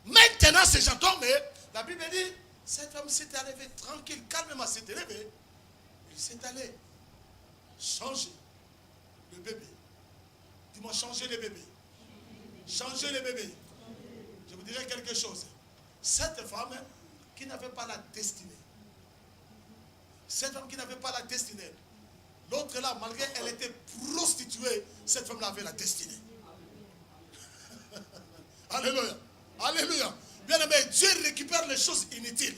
Maintenant, ces gens tombent, mais la Bible dit, cet homme s'est levé tranquille, calmement s'est levé. Il s'est allé changer le bébé. Dis-moi, changer le bébé. Changer le bébé. Je vous dirai quelque chose. Cette femme qui n'avait pas la destinée. Cette femme qui n'avait pas la destinée. L'autre là, malgré elle était prostituée, cette femme-là avait la destinée. Alléluia. Alléluia. Bien aimé, Dieu récupère les choses inutiles.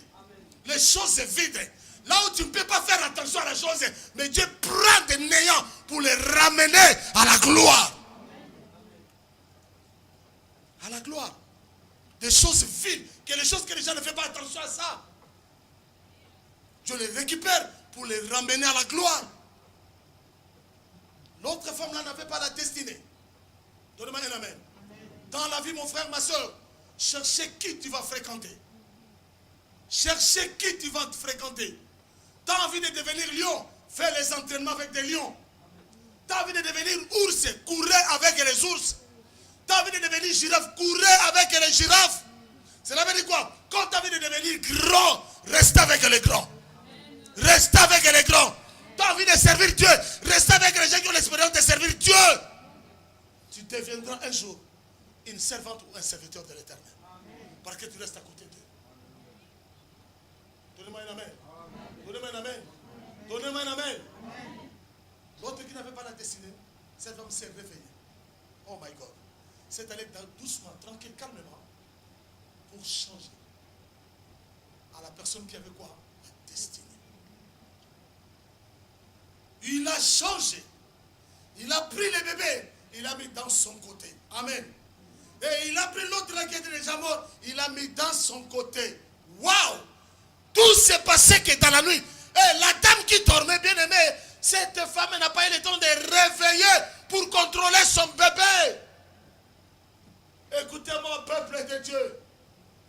Les choses vides. Là où tu ne peux pas faire attention à la chose, mais Dieu prend des néants pour les ramener à la gloire. À la gloire. Des choses vides, que les choses que les gens ne font pas attention à ça. Dieu les récupère pour les ramener à la gloire. L'autre femme là n'avait pas la destinée. Donne-moi un amen. Dans la vie, mon frère, ma soeur, cherchez qui tu vas fréquenter. Cherchez qui tu vas fréquenter. Tu as envie de devenir lion, fais les entraînements avec des lions. Tu as envie de devenir ours, courez avec les ours. Tu as envie de devenir girafe, courez avec les girafes. Cela veut dire quoi? Quand tu as envie de devenir grand, reste avec les grands. Reste avec les grands. Tu as envie de servir Dieu, reste avec les gens qui ont l'expérience de servir Dieu. Tu deviendras un jour une servante ou un serviteur de l'Éternel. Parce que tu restes à côté d'eux. Donnez-moi un amen. Donnez-moi un amen. Donnez-moi un amen. L'autre qui n'avait pas la destinée, cette femme s'est réveillée. Oh my God. C'est allé doucement, tranquille, calmement, pour changer à la personne qui avait quoi? La destinée. Il a changé. Il a pris le bébé. Il l'a mis dans son côté. Amen. Et il a pris l'autre qui était déjà mort. Il l'a mis dans son côté. Waouh! Tout s'est passé que dans la nuit. Et la dame qui dormait, bien aimée, cette femme n'a pas eu le temps de réveiller pour contrôler son bébé. Écoutez-moi, peuple de Dieu.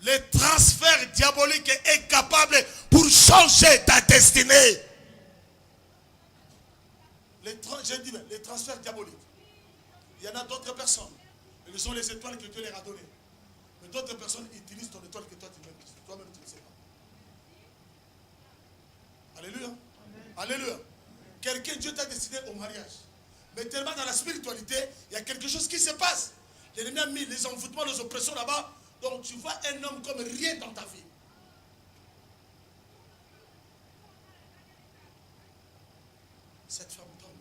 Le transfert diabolique est capable pour changer ta destinée. J'ai dit, les transferts diaboliques. Il y en a d'autres personnes. Ils sont les étoiles que Dieu leur a données. Mais d'autres personnes utilisent ton étoile que toi-même tu ne sais pas. Alléluia. Amen. Alléluia. Quelqu'un, Dieu t'a destiné au mariage. Mais tellement dans la spiritualité, il y a quelque chose qui se passe. L'ennemi a mis les envoûtements, les oppressions là-bas. Donc tu vois un homme comme rien dans ta vie. Cette femme tombe.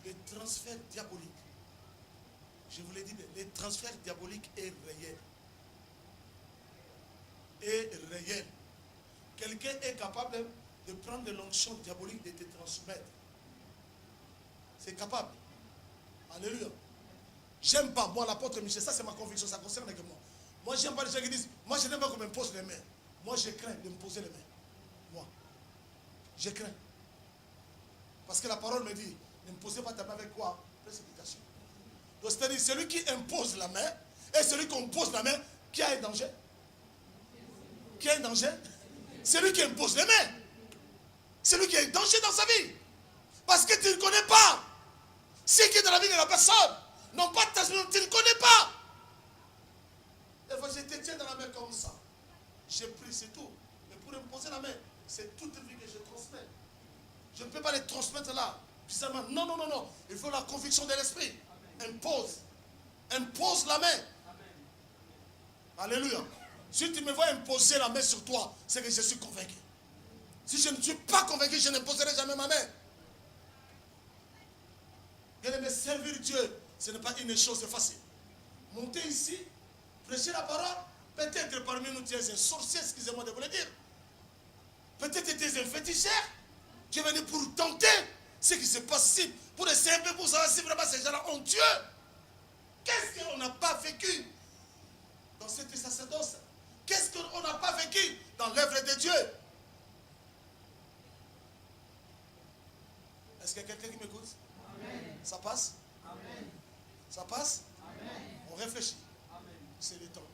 Le transfert diabolique. Je vous l'ai dit, le transfert diabolique est réel. Est réel. Quelqu'un est capable de prendre l'onction diabolique de te transmettre. C'est capable. Alléluia. J'aime pas, moi, l'apôtre Michel, ça c'est ma conviction, ça concerne que moi. Moi, j'aime pas les gens qui disent, moi je n'aime pas qu'on me pose les mains. Moi, je crains de me poser les mains. Moi. Je crains. Parce que la parole me dit, ne me posez pas ta main avec quoi? Précipitation. Donc, c'est-à-dire, celui qui impose la main et celui qui pose la main, qui a un danger? Qui a un danger? Celui qui impose les mains. Celui qui a un danger dans sa vie. Parce que tu ne connais pas ce qui est dans la vie de la personne. Non pas ta vie, tu ne connais pas. Des fois, je te tiens dans la main comme ça. J'ai pris, c'est tout. Mais pour imposer la main, c'est toute une vie que je transmets. Je ne peux pas les transmettre là. Bizarrement, non, non, non, non. Il faut la conviction de l'esprit. Impose. Impose la main. Amen. Alléluia. Si tu me vois imposer la main sur toi, c'est que je suis convaincu. Si je ne suis pas convaincu, je n'imposerai jamais ma main. Bien-aimé, servir Dieu, ce n'est pas une chose facile. Monter ici, prêcher la parole, peut-être parmi nous tu es un sorcier, excusez-moi de vous le dire. Peut-être tu es un féticheur. Dieu est venu pour tenter ce qui se passe ici, pour essayer un peu pour savoir si vraiment ces gens-là ont Dieu. Qu'est-ce qu'on n'a pas vécu dans cette sacerdoce? Qu'est-ce qu'on n'a pas vécu dans l'œuvre de Dieu? Est-ce qu'il y a quelqu'un qui m'écoute? Ça passe? Amen. Ça passe? Amen. On réfléchit. C'est le temps.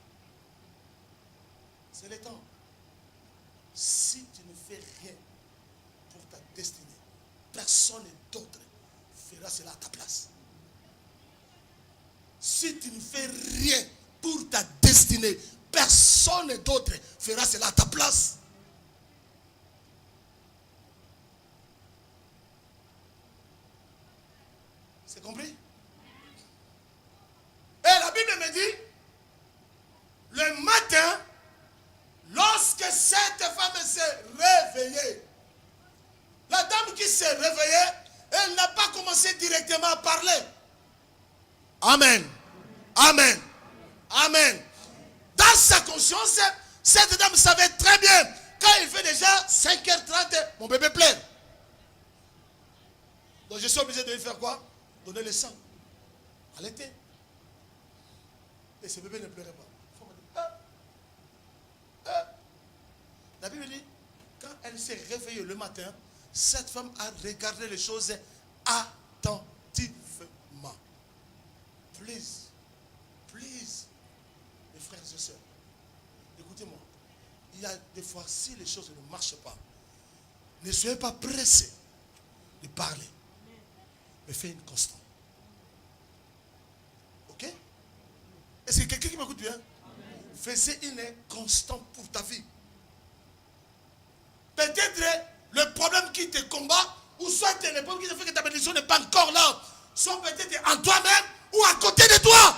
C'est le temps. Si tu ne fais rien pour ta destinée, personne d'autre fera cela à ta place. Si tu ne fais rien pour ta destinée, personne d'autre fera cela à ta place. C'est compris? Et la Bible me dit, le matin, lorsque cette femme s'est réveillée, la dame qui s'est réveillée, elle n'a pas commencé directement à parler. Amen. Amen. Amen. Dans sa conscience, cette dame savait très bien, quand il fait déjà 5h30, mon bébé pleure. Donc je suis obligé de lui faire quoi? Donner le sang. Allaiter. Et ce bébé ne pleurait pas. La Bible dit, quand elle s'est réveillée le matin, cette femme a regardé les choses attentivement. Please, mes frères et sœurs, écoutez-moi. Il y a des fois, si les choses ne marchent pas, ne soyez pas pressés de parler, mais faites une constante. Ok? Est-ce que quelqu'un qui m'écoute bien? Faisez une constante pour ta vie. Peut-être le problème qui te combat, ou soit le problème qui te fait que ta bénédiction n'est pas encore là, soit peut-être en toi-même ou à côté de toi.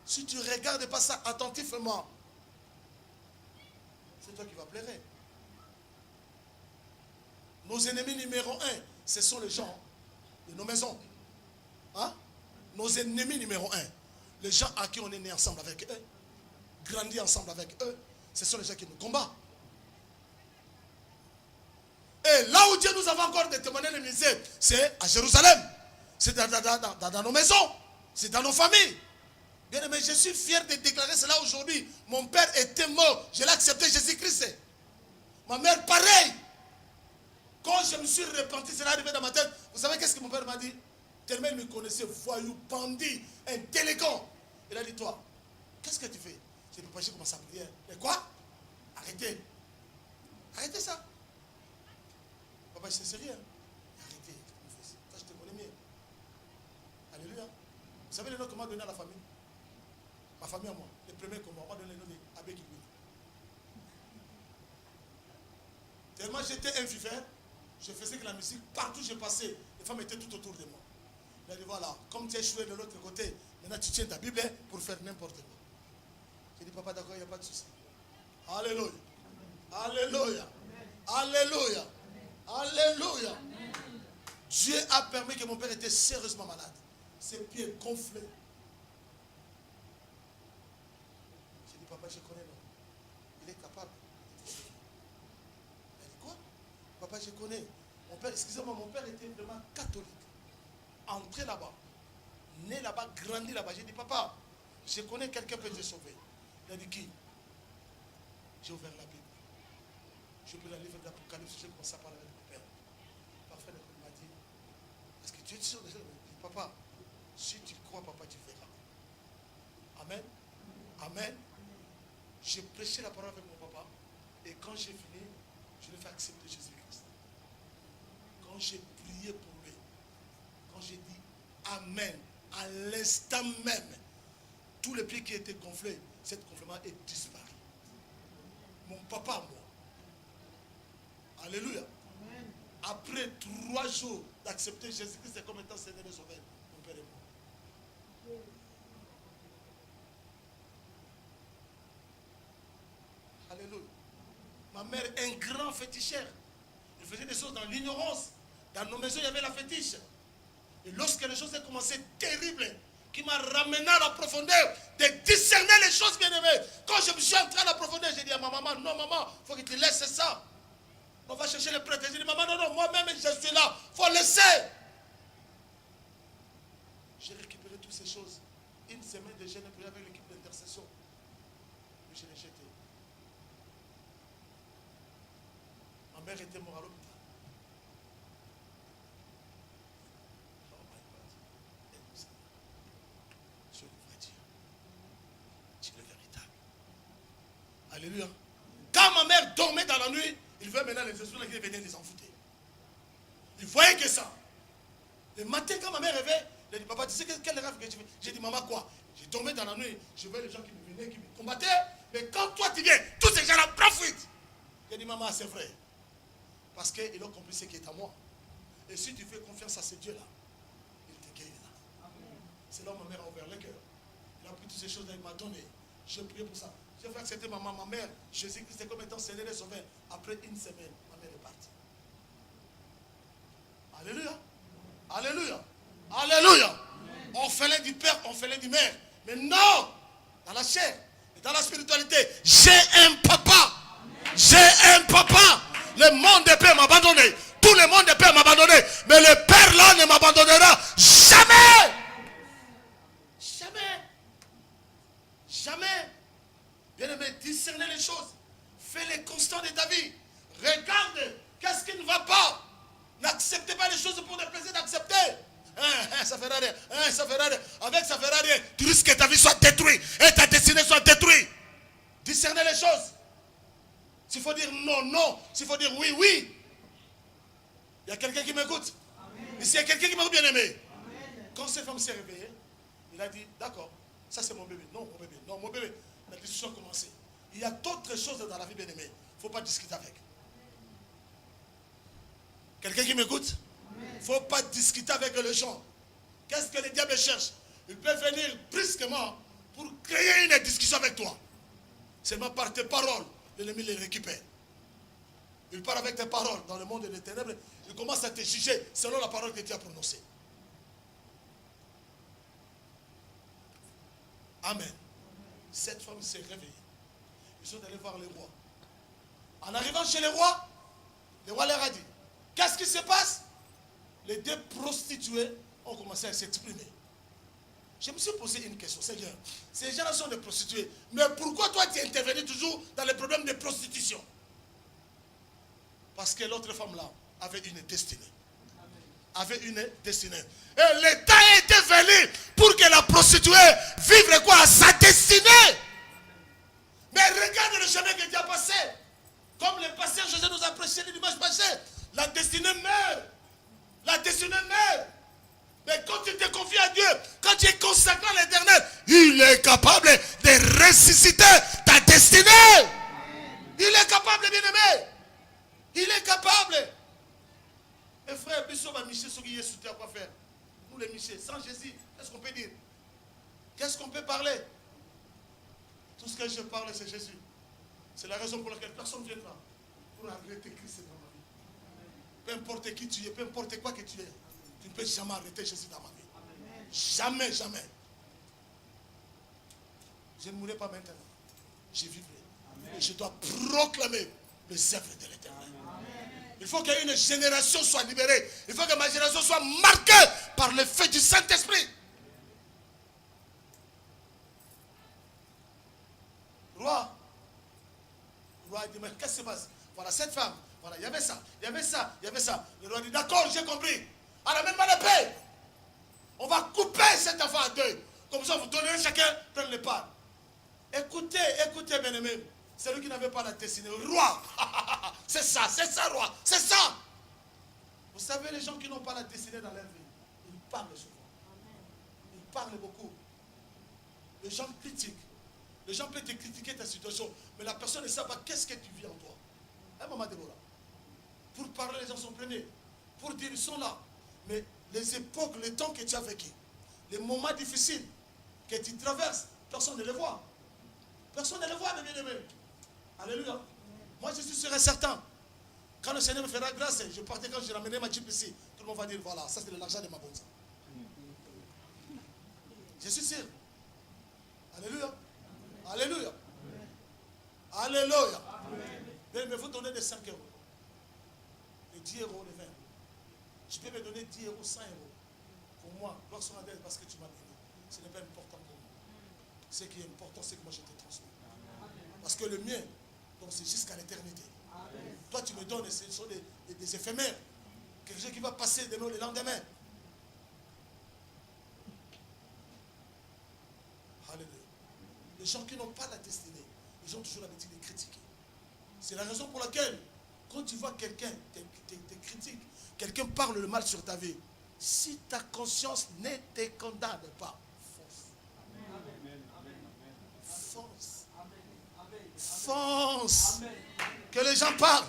Si tu ne regardes pas ça attentivement, c'est toi qui vas pleurer. Nos ennemis numéro 1, ce sont les gens de nos maisons. Hein? Nos ennemis numéro 1, les gens à qui on est né ensemble avec eux, grandi ensemble avec eux, ce sont les gens qui nous combattent. Et là où Dieu nous a encore déterminé le ministère, c'est à Jérusalem. C'est dans nos maisons. C'est dans nos familles. Bien aimé, je suis fier de déclarer cela aujourd'hui. Mon père était mort. Je l'ai accepté, Jésus-Christ. Ma mère, pareil. Quand je me suis repenti, c'est arrivé dans ma tête. Vous savez qu'est-ce que mon père m'a dit? Tellement il me connaissait, voyou, bandit, intelligent. Il a dit, toi, qu'est-ce que tu fais? J'ai dit, papa, j'ai commencé à prier. Et quoi? Arrêtez. Arrêtez ça. Papa, c'est sérieux. Arrêtez. Ça, je te connais mieux. Alléluia. Vous savez le nom qu'on m'a donné à la famille? Ma famille à moi. Le premier qu'on m'a donné le nom d'Abbé Kiboué. Tellement j'étais un viveur, je faisais que la musique, partout où je passais, les femmes étaient tout autour de moi. Il a dit, voilà, comme tu es échoué de l'autre côté, maintenant tu tiens ta Bible pour faire n'importe quoi. J'ai dit, papa, d'accord, il n'y a pas de souci. Alléluia. Alléluia. Alléluia. Alléluia. Dieu a permis que mon père était sérieusement malade. Ses pieds gonflés. J'ai dit, papa, je connais l'homme. Il est capable. Il a dit, quoi? Papa, je connais. Mon père, excusez-moi, mon père était vraiment catholique. Entré là-bas. Né là-bas, grandi là-bas. J'ai dit, papa, je connais quelqu'un qui peut te sauver. Il a dit, qui? J'ai ouvert la Bible. J'ai pris le livre d'Apocalypse. J'ai commencé à parler avec mon père. Parfait, il m'a dit, est-ce que tu es sûr de ça? Il m'a dit, papa, si tu crois, papa, tu verras. Amen. Amen. J'ai prêché la parole avec mon papa. Et quand j'ai fini, je l'ai fait accepter Jésus-Christ. Quand j'ai prié pour lui, quand j'ai dit Amen, à l'instant même, tous les pieds qui étaient gonflés, cet gonflement est disparu. Mon papa, moi. Alléluia. Amen. Après 3 jours d'accepter Jésus-Christ comme étant Seigneur et Sauveur, mon père est mort. Alléluia. Ma mère est un grand féticheur. Il faisait des choses dans l'ignorance. Dans nos maisons, il y avait la fétiche. Et lorsque les choses ont commencé terribles, qui m'a ramené à la profondeur de discerner les choses bien aimées. Quand je me suis entré à la profondeur, j'ai dit à ma maman, non maman, il faut que tu laisses ça. On va chercher les prêtres. J'ai dit, maman, non, moi-même, je suis là. Il faut laisser. J'ai récupéré toutes ces choses. Une semaine de jeûne et avec l'équipe d'intercession. Mais je l'ai jeté. Ma mère était morte à l'hôpital. Oh my God. Je vous dire. Tu es le véritable. Alléluia. Quand ma mère dormait dans la nuit, il veut maintenant les esprits qui venaient les envoûter. Il voyait que ça. Le matin, quand ma mère rêvait, il a dit, papa, tu sais quel rêve que tu fais? J'ai dit, maman, quoi? J'ai dormi dans la nuit, je vois les gens qui me venaient, qui me combattaient, mais quand toi tu viens, tous ces gens-là prennent fuite. J'ai dit, maman, c'est vrai. Parce qu'ils ont compris ce qui est à moi. Et si tu fais confiance à ce Dieu-là, il te guérira. C'est là où ma mère a ouvert le cœur. Il a pris toutes ces choses-là, il m'a donné. J'ai prié pour ça. J'ai fait accepter ma mère, Jésus-Christ est comme étant Seigneur et Sauveur. Après une semaine, ma mère est partie. Alléluia. Alléluia. Alléluia. Orphelin du père, orphelin du mère. Mais non, dans la chair et dans la spiritualité, j'ai un papa. J'ai un papa. Le monde des pères m'a abandonné. Tout le monde des pères m'a abandonné. Mais le père là ne m'abandonnera jamais. Jamais. Jamais. Bien aimé, discernez les choses. Fais les constants de ta vie. Regarde, qu'est-ce qui ne va pas. N'acceptez pas les choses pour le plaisir d'accepter. Ça fera rien. Ça fera rien. Avec ça fera rien. Tu risques que ta vie soit détruite et ta destinée soit détruite. Discernez les choses. S'il faut dire non, non. S'il faut dire oui, oui. Il y a quelqu'un qui m'écoute. Ici, il y a quelqu'un qui m'écoute, bien aimé. Quand cette femme s'est réveillée, il a dit, d'accord, ça c'est mon bébé. Non, mon bébé. Non, mon bébé. La discussion a commencé. Il y a d'autres choses dans la vie, bien aimé. Il ne faut pas discuter avec. Quelqu'un qui m'écoute? Il ne faut pas discuter avec les gens. Qu'est-ce que le diable cherche? Il peut venir brusquement pour créer une discussion avec toi. Seulement par tes paroles, l'ennemi les récupère. Il part avec tes paroles dans le monde des ténèbres. Il commence à te juger selon la parole que tu as prononcée. Amen. Cette femme s'est réveillée. Ils sont allés voir les rois. En arrivant chez les rois, le roi leur a dit, qu'est-ce qui se passe? Les deux prostituées ont commencé à s'exprimer. Je me suis posé une question, Seigneur. Ces gens-là sont des prostituées. Mais pourquoi toi tu es intervenu toujours dans les problèmes de prostitution? Parce que l'autre femme-là avait une destinée. Avait une destinée. Et l'État était venu pour que la prostituée vive quoi à sa destinée. Mais regarde le chemin que tu as passé. Comme le pasteur José nous a prêché le dimanche passé. La destinée meurt. La destinée meurt. Mais quand tu te confies à Dieu, quand tu es consacré à l'Éternel, il est capable de ressusciter ta destinée. Il est capable, bien-aimé. Il est capable. Et frère, Bissot va Michel, ce qui est soutenu à quoi faire. Nous les Michel, sans Jésus, qu'est-ce qu'on peut dire? Qu'est-ce qu'on peut parler? Tout ce que je parle, c'est Jésus. C'est la raison pour laquelle personne ne viendra pour arrêter Christ dans ma vie. Peu importe qui tu es, peu importe quoi que tu es, tu ne peux jamais arrêter Jésus dans ma vie. Jamais, jamais. Je ne mourrai pas maintenant. Je vivrai. Et je dois proclamer les œuvres de l'Éternel. Il faut qu'une génération soit libérée. Il faut que ma génération soit marquée par le feu du Saint-Esprit. Roi dit, mais qu'est-ce qui se passe? Voilà cette femme. Voilà, il y avait ça, il y avait ça, il y avait ça. Le roi dit, d'accord, j'ai compris. À la même paix. On va couper cet enfant à deux. Comme ça, vous donnerez chacun plein les parts. Écoutez, écoutez, bien-aimé. Celui qui n'avait pas la destinée. Roi. C'est ça, roi. C'est ça. Vous savez, les gens qui n'ont pas la destinée dans leur vie, ils parlent souvent. Ils parlent beaucoup. Les gens critiquent. Les gens peuvent te critiquer ta situation, mais la personne ne sait pas qu'est-ce que tu vis en toi. Hein, maman Déborah? Pour parler, les gens sont prenés. Pour dire, ils sont là. Mais les époques, le temps que tu as vécu, les moments difficiles que tu traverses, personne ne les voit. Personne ne les voit, mes bien-aimés. Alléluia. Moi, je suis sûr et certain. Quand le Seigneur me fera grâce, je partais quand je ramenais ma Jeep ici. Tout le monde va dire, voilà, ça c'est de l'argent de ma bonne. Je suis sûr. Alléluia. Alléluia. Alléluia. Mais vous donnez des 5 euros. 10 euros, les 20. Tu peux me donner 10 euros, 100 euros. Pour moi, lorsqu'on a parce que tu m'as donné, ce n'est pas important pour moi. Ce qui est important, c'est que moi je te transmets. Parce que le mien, donc c'est jusqu'à l'éternité. Toi, tu me donnes, et ce sont des éphémères. Quelque chose qui va passer de nous le lendemain. Alléluia. Les gens qui n'ont pas la destinée, ils ont toujours l'habitude de critiquer. C'est la raison pour laquelle, quand tu vois quelqu'un te critique, quelqu'un parle le mal sur ta vie, si ta conscience ne te condamne pas, fonce. Fonce. Que les gens parlent,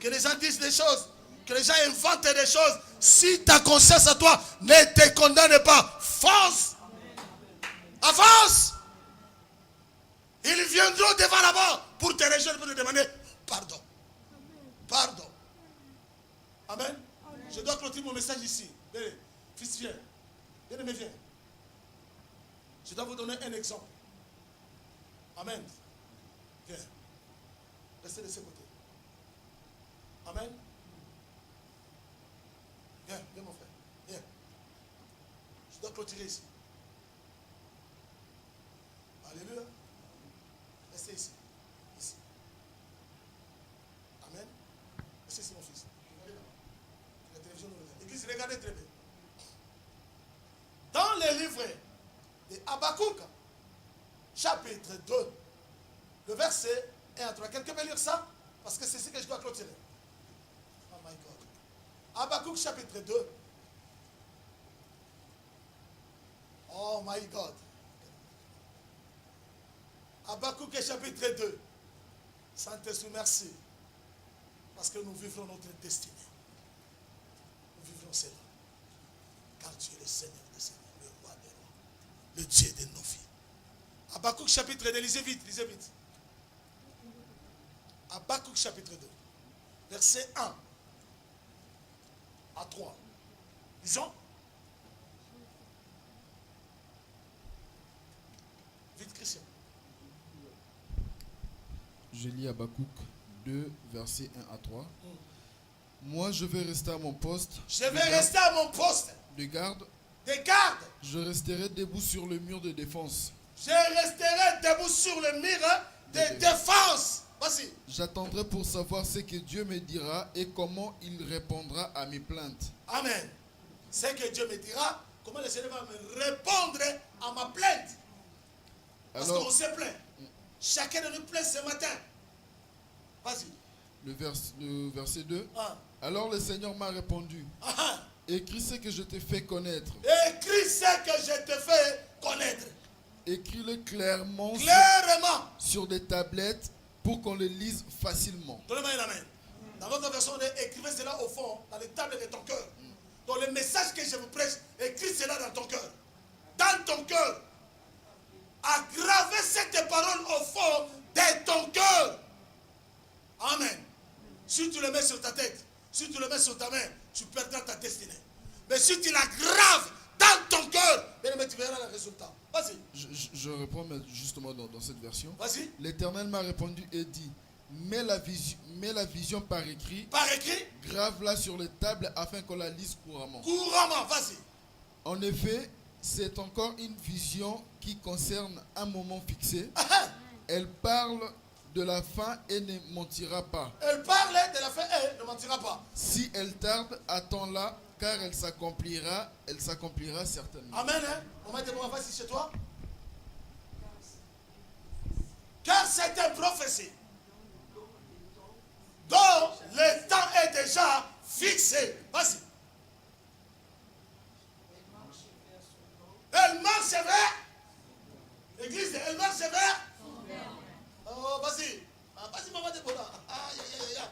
que les gens disent des choses, que les gens inventent des choses. Si ta conscience à toi ne te condamne pas, fonce. Avance. Ils viendront devant là-bas pour te rejoindre, pour te demander pardon. Pardon. Amen. Je dois clôturer mon message ici. Venez, fils, viens. Bien-aimé, viens. Je dois vous donner un exemple. Amen. Viens. Restez de ce côté. Amen. Viens, viens mon frère. Viens. Je dois clôturer ici. Alléluia. Restez ici. Ici. Amen. Restez ici mon fils. La télévision nous regarde. Église, regardez très bien. Dans les livres de Habakkuk, chapitre 2, le verset 1 à 3. Quelqu'un peut lire ça? Parce que c'est ce que je dois clôturer. Oh my God. Habakkuk chapitre 2. Oh my God. Habakkuk chapitre 2. Saint-Esprit, merci. Parce que nous vivrons notre destinée. Nous vivrons cela. Car tu es le Seigneur des Seigneurs, le roi des rois, le Dieu de nos vies. Habakkuk chapitre 2, lisez vite, lisez vite. Habakkuk chapitre 2, verset 1 à 3. Lisons. Vite, Christian. Je lis Habakkuk 2, versets 1 à 3. Moi, je vais rester à mon poste. Je vais rester à mon poste de garde. de garde. Je resterai debout sur le mur de défense. Je resterai debout sur le mur de défense. Vas-y. J'attendrai pour savoir ce que Dieu me dira et comment il répondra à mes plaintes. Amen. Ce que Dieu me dira, comment le Seigneur va me répondre à ma plainte. Parce qu'on se plaint. Chacun de nous plaint ce matin. Vas-y. Le verset 2. Ah. Alors le Seigneur m'a répondu. Ah. Écris ce que je te fais connaître. Écris ce que je te fais connaître. Écris-le clairement, Clairement. sur des tablettes pour qu'on le lise facilement. Donnez-moi une amen. Dans votre version, écrivez cela au fond, dans les tables de ton cœur. Dans le message que je vous prêche, écris cela dans ton cœur. Dans ton cœur. Aggravez cette parole au fond de ton cœur. Amen. Si tu le mets sur ta tête, si tu le mets sur ta main, tu perdras ta destinée. Mais si tu l'aggraves dans ton cœur, bien, tu verras le résultat. Vas-y. Je reprends justement dans cette version. Vas-y. L'Éternel m'a répondu et dit, mets la vision par écrit. Par écrit. Grave-la sur les tables afin qu'on la lise couramment. Couramment, vas-y. En effet, c'est encore une vision qui concerne un moment fixé. Elle parle de la fin et ne mentira pas. Elle parle de la fin et ne mentira pas. Si elle tarde, attends-la, car elle s'accomplira certainement. Amen. Hein? On va te voir ici chez toi. Car c'est une prophétie dont le temps est déjà fixé. Vas-y. Elle marche vers. L'église, elle marche vers. Oh, vas-y. Vas-y, maman de Bola. Aïe, aïe, aïe, aïe.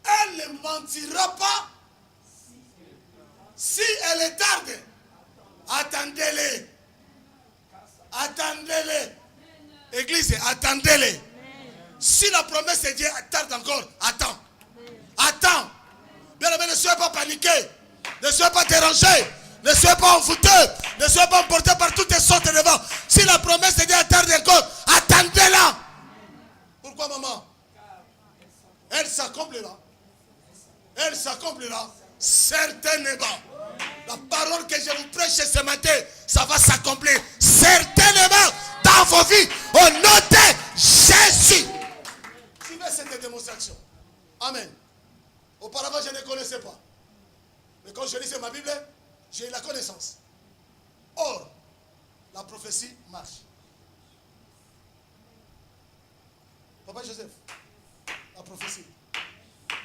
Elle ne mentira pas si elle est tarde. Attendez-les. Attendez-les. Église, attendez-les. Si la promesse de Dieu tarde encore, attends. Attends. Bien aimé, ne soyez pas paniqué. Ne soyez pas dérangé. Ne soyez pas envoûté. Ne soyez pas emporté par toutes les sortes de vents. Si la promesse de Dieu tarde encore, attends. attendez-la. Pourquoi, maman? Elle s'accomplira. Elle s'accomplira certainement. La parole que je vous prêche ce matin, ça va s'accomplir certainement dans vos vies au nom de Jésus. Suivez cette démonstration. Amen. Auparavant, je ne connaissais pas. Mais quand je lisais ma Bible, j'ai eu la connaissance. Or, la prophétie marche. Papa Joseph, la prophétie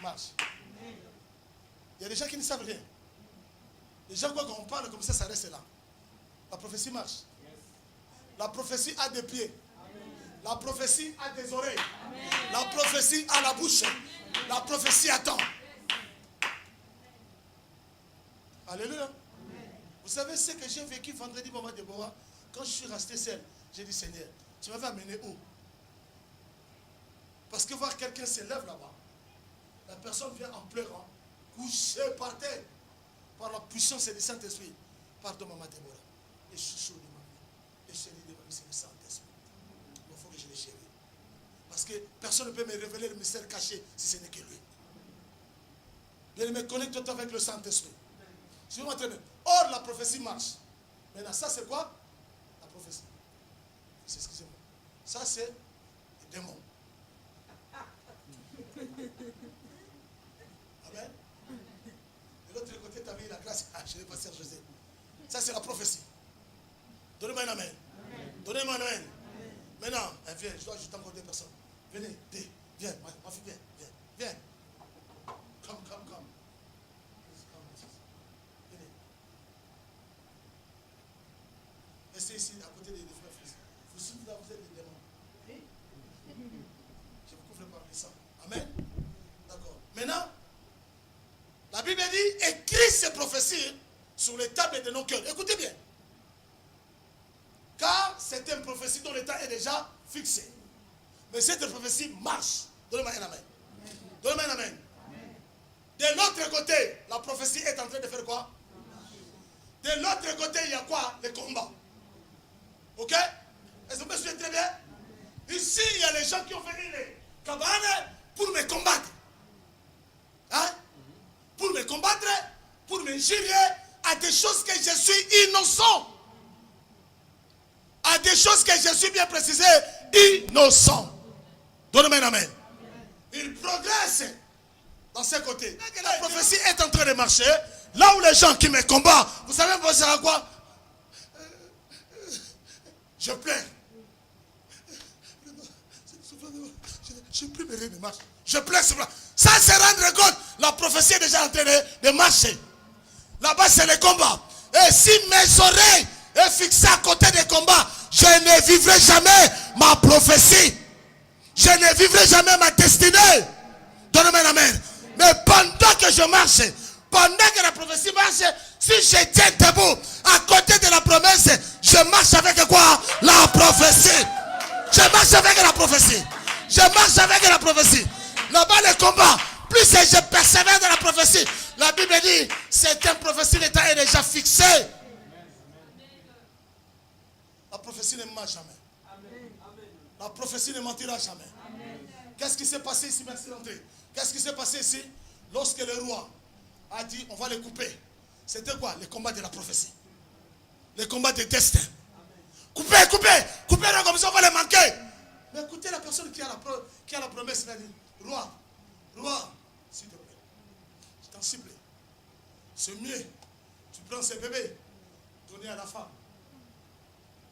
marche. Il y a des gens qui ne savent rien. Les gens croient qu'on parle comme ça reste là. La prophétie marche. La prophétie a des pieds. La prophétie a des oreilles. La prophétie a la bouche. La prophétie attend. Alléluia. Vous savez ce que j'ai vécu vendredi, maman Déborah, quand je suis resté seul, j'ai dit Seigneur, tu m'avais amené où? Parce que voir quelqu'un se lève là-bas, la personne vient en pleurant, couché par terre, par la puissance du Saint-Esprit. Pardon, maman Déborah. Et chouchou de ma vie. Et chérie de ma vie, c'est le Saint-Esprit. Il faut que je le chéris. Parce que personne ne peut me révéler le mystère caché si ce n'est que lui. Bien, me connecte-toi avec le Saint-Esprit. Suivez-moi très bien. Or, la prophétie marche. Maintenant, ça c'est quoi? La prophétie. Excusez-moi. Ça c'est le démon. Amen. De l'autre côté, tu as vu la grâce. Ah, je l'ai pas Sœur José. Ça c'est la prophétie. Donnez-moi un amen. Donnez-moi un amen. Maintenant, viens, je dois ajouter encore deux personnes. Venez, viens, ma fille, viens. Come. Venez. Restez ici, à côté des frères fils. Vous souvenez là, vous êtes des démons. Je vous couvre par les sangs. Amen. D'accord. Maintenant, la Bible dit, écris ces prophéties sur les tables de nos cœurs. Écoutez bien. Car c'est une prophétie dont le temps est déjà fixé. Mais cette prophétie marche. Donnez-moi un amen. Donnez-moi un amen. De l'autre côté, la prophétie est en train de faire quoi? De l'autre côté, il y a quoi? Les combats. Ok? Est-ce que vous me suivez très bien? Ici, il y a les gens qui ont fait les cabanes pour me combattre. Hein? Pour me combattre, pour m'injurier à des choses que je suis innocent. À des choses que je suis bien précisé, innocent. Donnez-moi un amen. Il progresse dans ce côté. La prophétie est en train de marcher. Là où les gens qui me combattent, vous savez, vous savez quoi? Je pleure. Je plus mes rêves marche. Je pleure sur là. Ça, c'est rendre compte. La prophétie est déjà en train de marcher. Là-bas, c'est le combat. Et si mes oreilles sont fixées à côté des combats, je ne vivrai jamais ma prophétie. Je ne vivrai jamais ma destinée. Donnez-moi un amen. Mais pendant que je marche, pendant que la prophétie marche, si je tiens debout à côté de la promesse, je marche avec quoi? La prophétie. Je marche avec la prophétie. Je marche avec la prophétie. Là-bas, le combat, plus je persévère dans la prophétie, la Bible dit, c'est une prophétie, le temps est déjà fixé. La prophétie ne ment jamais. La prophétie ne mentira jamais. Qu'est-ce qui s'est passé ici? Merci d'entrer. Qu'est-ce qui s'est passé ici? Lorsque le roi a dit on va les couper. C'était quoi? Le combat de la prophétie. Le combat des destins. Coupez comme ça on va les manquer. Mais écoutez la personne qui a la promesse. Il a dit, roi, s'il te plaît, je t'en supplie. C'est mieux. Tu prends ces bébés, donner à la femme.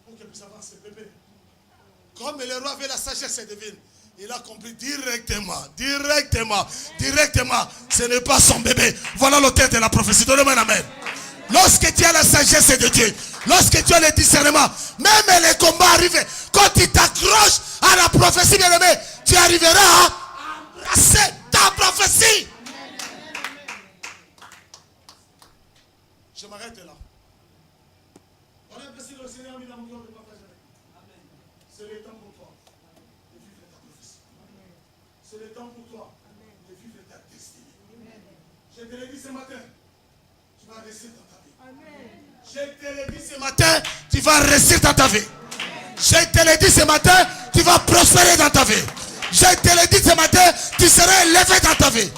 Pour qu'elle puisse avoir ses bébés. Comme le roi avait la sagesse divine, il a compris directement. Ce n'est pas son bébé. Voilà l'auteur de la prophétie. Donnez-moi un amen. Lorsque tu as la sagesse de Dieu, lorsque tu as le discernement, même les combats arrivent, quand tu t'accroches à la prophétie, bien aimé, tu arriveras à embrasser ta prophétie. Je m'arrête là. On a apprécié le Seigneur, mis dans mon cœur de partager avec vous. C'est le temps pour toi de vivre ta prophétie. C'est le temps pour toi de vivre ta destinée. Je te l'ai dit ce matin, tu vas réussir dans ta vie. Je te l'ai dit ce matin, tu vas réussir dans ta vie. Je te l'ai dit ce matin, tu tu vas prospérer dans ta vie. Je te l'ai dit ce matin, tu seras élevé dans ta vie.